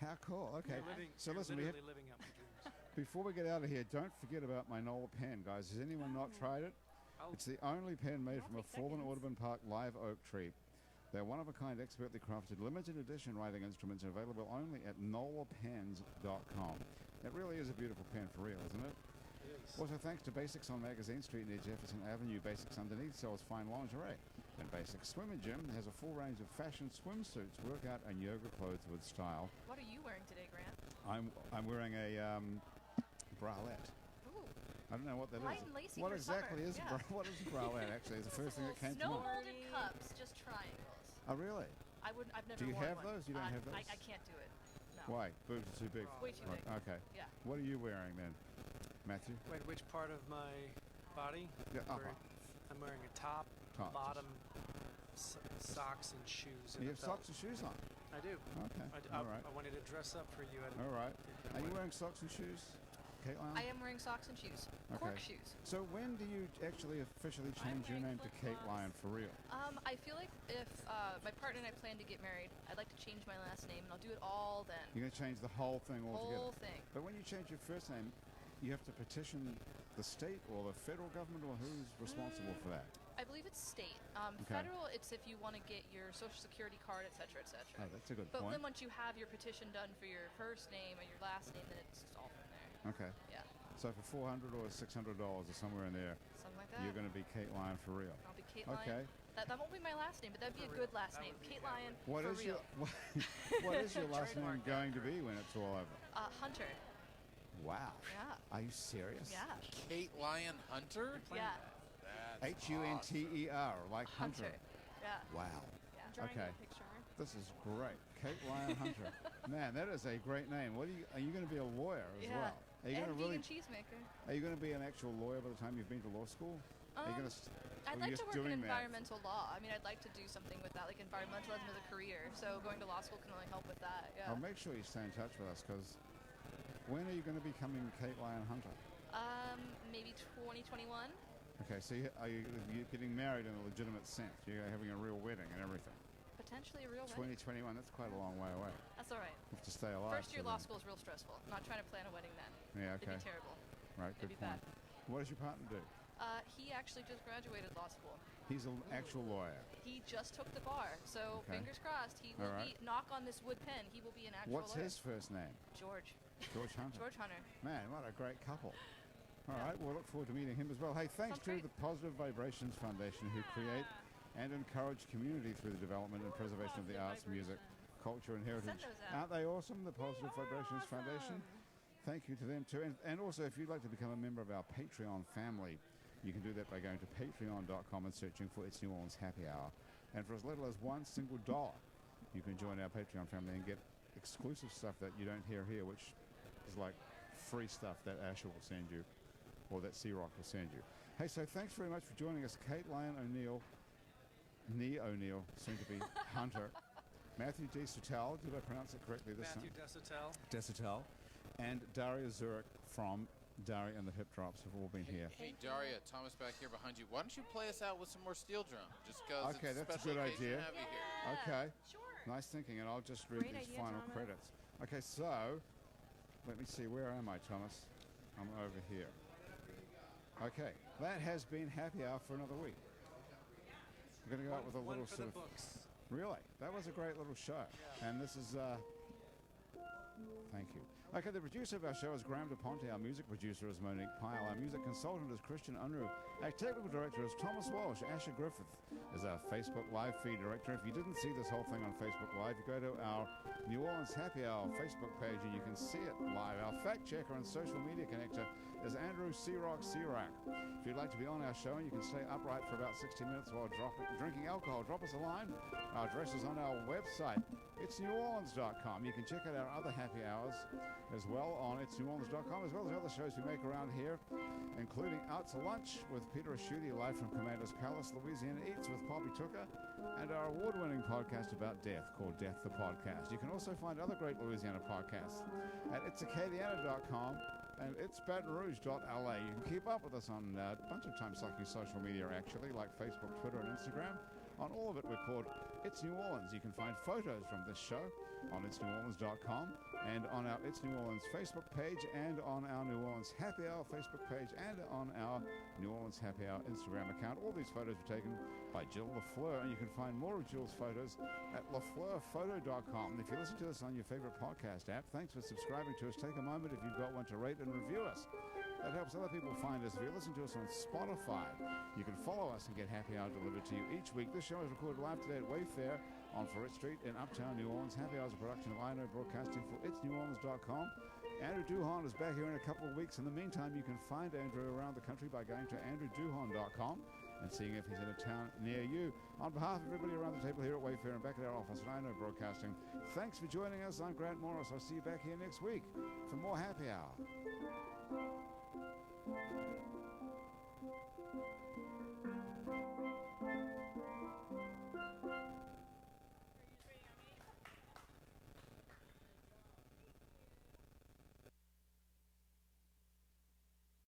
How cool. Okay. So You're listen, we literally living out my dreams. before we get out of here, don't forget about my Knoll pen, guys. Has anyone not tried it? Oh. It's the only pen made from a Take fallen seconds. Audubon Park live oak tree. They're one-of-a-kind, expertly crafted, limited edition writing instruments available only at knowlepens.com. It really is a beautiful pen for real, isn't it? Also, thanks to Basics on Magazine Street near Jefferson Avenue, Basics Underneath sells fine lingerie. And Basics Swim and Gym has a full range of fashion swimsuits, workout and yoga clothes with style. What are you wearing today, Grant? I'm wearing a bralette. Ooh. I don't know what that is. Light and lacy What for exactly summer. is Yeah. what is bralette actually? It's the first thing that came to Snow mind. molded cups, just triangles. Oh, really? I've never Do you worn have one. those? You don't have those? I can't do it. No. Why? Boobs are too big. Way too Right, big. Okay. Yeah. What are you wearing then, Matthew? Wait, which part of my body? Yeah, I'm wearing a top, Top, bottom, socks, and shoes. You And have a belt. socks and shoes on. I do. Okay. I All right. wanted to dress up for you. All right. Are you wearing socks and shoes, Caitlion? I am wearing socks and shoes. Okay. Cork shoes. So when do you actually officially change your name to Caitlion for real? I feel like if my partner and I plan to get married, I'd like to change my last name, and I'll do it all then. You're going to change the whole thing altogether. Whole thing. But when you change your first name, you have to petition the state or the federal government, or who's responsible for that? I believe it's state. Okay. Federal, it's if you want to get your social security card, etc., etc. Oh, that's a good But point. then once you have your petition done for your first name and your last name, then it's all from there. Okay. Yeah, So for $400 or $600 or somewhere in there, something like that. you're going to be Caitlion for real. I'll be Caitlion. Okay. That won't be my last name, but that'd be For a good real. last That name. would be- Caitlion What for is real. what is your last name Trademark that. going to be when it's all over? Hunter. Wow. Yeah. Are you serious? Yeah. Caitlion Hunter? Yeah. That's Hunter, like Hunter. Yeah. Wow. Yeah. Drawing Okay. a picture. This is great. Caitlion Hunter. Man, that is a great name. What are you going to be a lawyer as Yeah. well? Are you And going to really? vegan cheesemaker. Are you going to be an actual lawyer by the time you've been to law school? Are you going to? I'd like to work in doing that? environmental law. I mean, I'd like to do something with that, like environmentalism as a career. So going to law school can really help with that. Yeah. I'll make sure you stay in touch with us, because when are you going to be becoming Caitlion Hunter? Maybe 2021. Okay, so you're getting married in a legitimate sense. You're having a real wedding and everything. Potentially a real wedding. 2021, that's quite a long way away. That's all right. You have to stay alive. First year till law then. school is real stressful. I'm not trying to plan a wedding then. Yeah, It'd okay. be terrible. Right, It'd good be point. bad. What does your partner do? He actually just graduated law school. He's an actual lawyer. He just took the bar. So Okay. fingers crossed. He will All right. be, knock on this wood pen, he will be an actual What's lawyer. his first name? George. George Hunter. George Hunter. Man, what a great couple. All right, we'll look forward to meeting him as well. Hey, thanks Sounds to great. the Positive Vibrations Foundation, who create and encourage community through the development and preservation of the arts, music, culture, and heritage. those out. Aren't they awesome, the Positive Vibrations Foundation? Thank you to them too. And also, if you'd like to become a member of our Patreon family, you can do that by going to patreon.com and searching for It's New Orleans Happy Hour. And for as little as $1 you can join our Patreon family and get exclusive stuff that you don't hear here, which is like free stuff that Asher will send you, or that C-Rock will send you. Hey, so thanks very much for joining us, Caitlion O'Neill, O'Neill, soon to be Hunter, Matthew Desotell, did I pronounce it correctly this Matthew time? Desotell. Desotell, and Daria Zurich from Daria and the Hip Drops have all been here. Hey, Daria, Thomas back here behind you. Why don't you play us out with some more steel drum? Just because Okay, it's a that's a special good occasion idea. to have you here. Okay, Sure. nice thinking, and I'll just read Great these idea, final Thomas. credits. Okay, so let me see, where am I, Thomas? I'm over here. Okay, that has been Happy Hour for another week. We're going to go out with a One little for sort the of... books. Really? That was a great little show. And this is... Thank you. Okay, the producer of our show is Graham DePonte. Our music producer is Monique Pyle. Our music consultant is Christian Unruh. Our technical director is Thomas Walsh. Asher Griffith is our Facebook Live feed director. If you didn't see this whole thing on Facebook Live, you go to our New Orleans Happy Hour Facebook page and you can see it live. Our fact checker and social media connector is Andrew C-Rock C-Rack. If you'd like to be on our show and you can stay upright for about 60 minutes while drinking alcohol, drop us a line. Our address is on our website. It's neworleans.com. You can check out our other happy hours as well on itsneworleans.com, as well as other shows we make around here, including Out to Lunch with Peter Asciuti, live from Commander's Palace, Louisiana Eats with Poppy Tooker, and our award-winning podcast about death called Death the Podcast. You can also find other great Louisiana podcasts at itsacadiana.com and itsbatonrouge.la. You can keep up with us on a bunch of time-sucking social media, actually, like Facebook, Twitter, and Instagram. On all of it, we're called It's New Orleans. You can find photos from this show on itsneworleans.com and on our It's New Orleans Facebook page and on our New Orleans Happy Hour Facebook page and on our New Orleans Happy Hour Instagram account. All these photos were taken by Jill LaFleur, and you can find more of Jill's photos at lafleurphoto.com. And if you listen to us on your favorite podcast app, thanks for subscribing to us. Take a moment, if you've got one, to rate and review us. That helps other people find us. If you listen to us on Spotify, you can follow us and get Happy Hour delivered to you each week. This show is recorded live today at Wayfair on Furrett Street in Uptown New Orleans. Happy Hour is a production of INO Broadcasting for itsneworleans.com. Andrew Duhon is back here in a couple of weeks. In the meantime, you can find Andrew around the country by going to andrewduhon.com and seeing if he's in a town near you. On behalf of everybody around the table here at Wayfair and back at our office at I Know Broadcasting, thanks for joining us. I'm Grant Morris. I'll see you back here next week for more Happy Hour.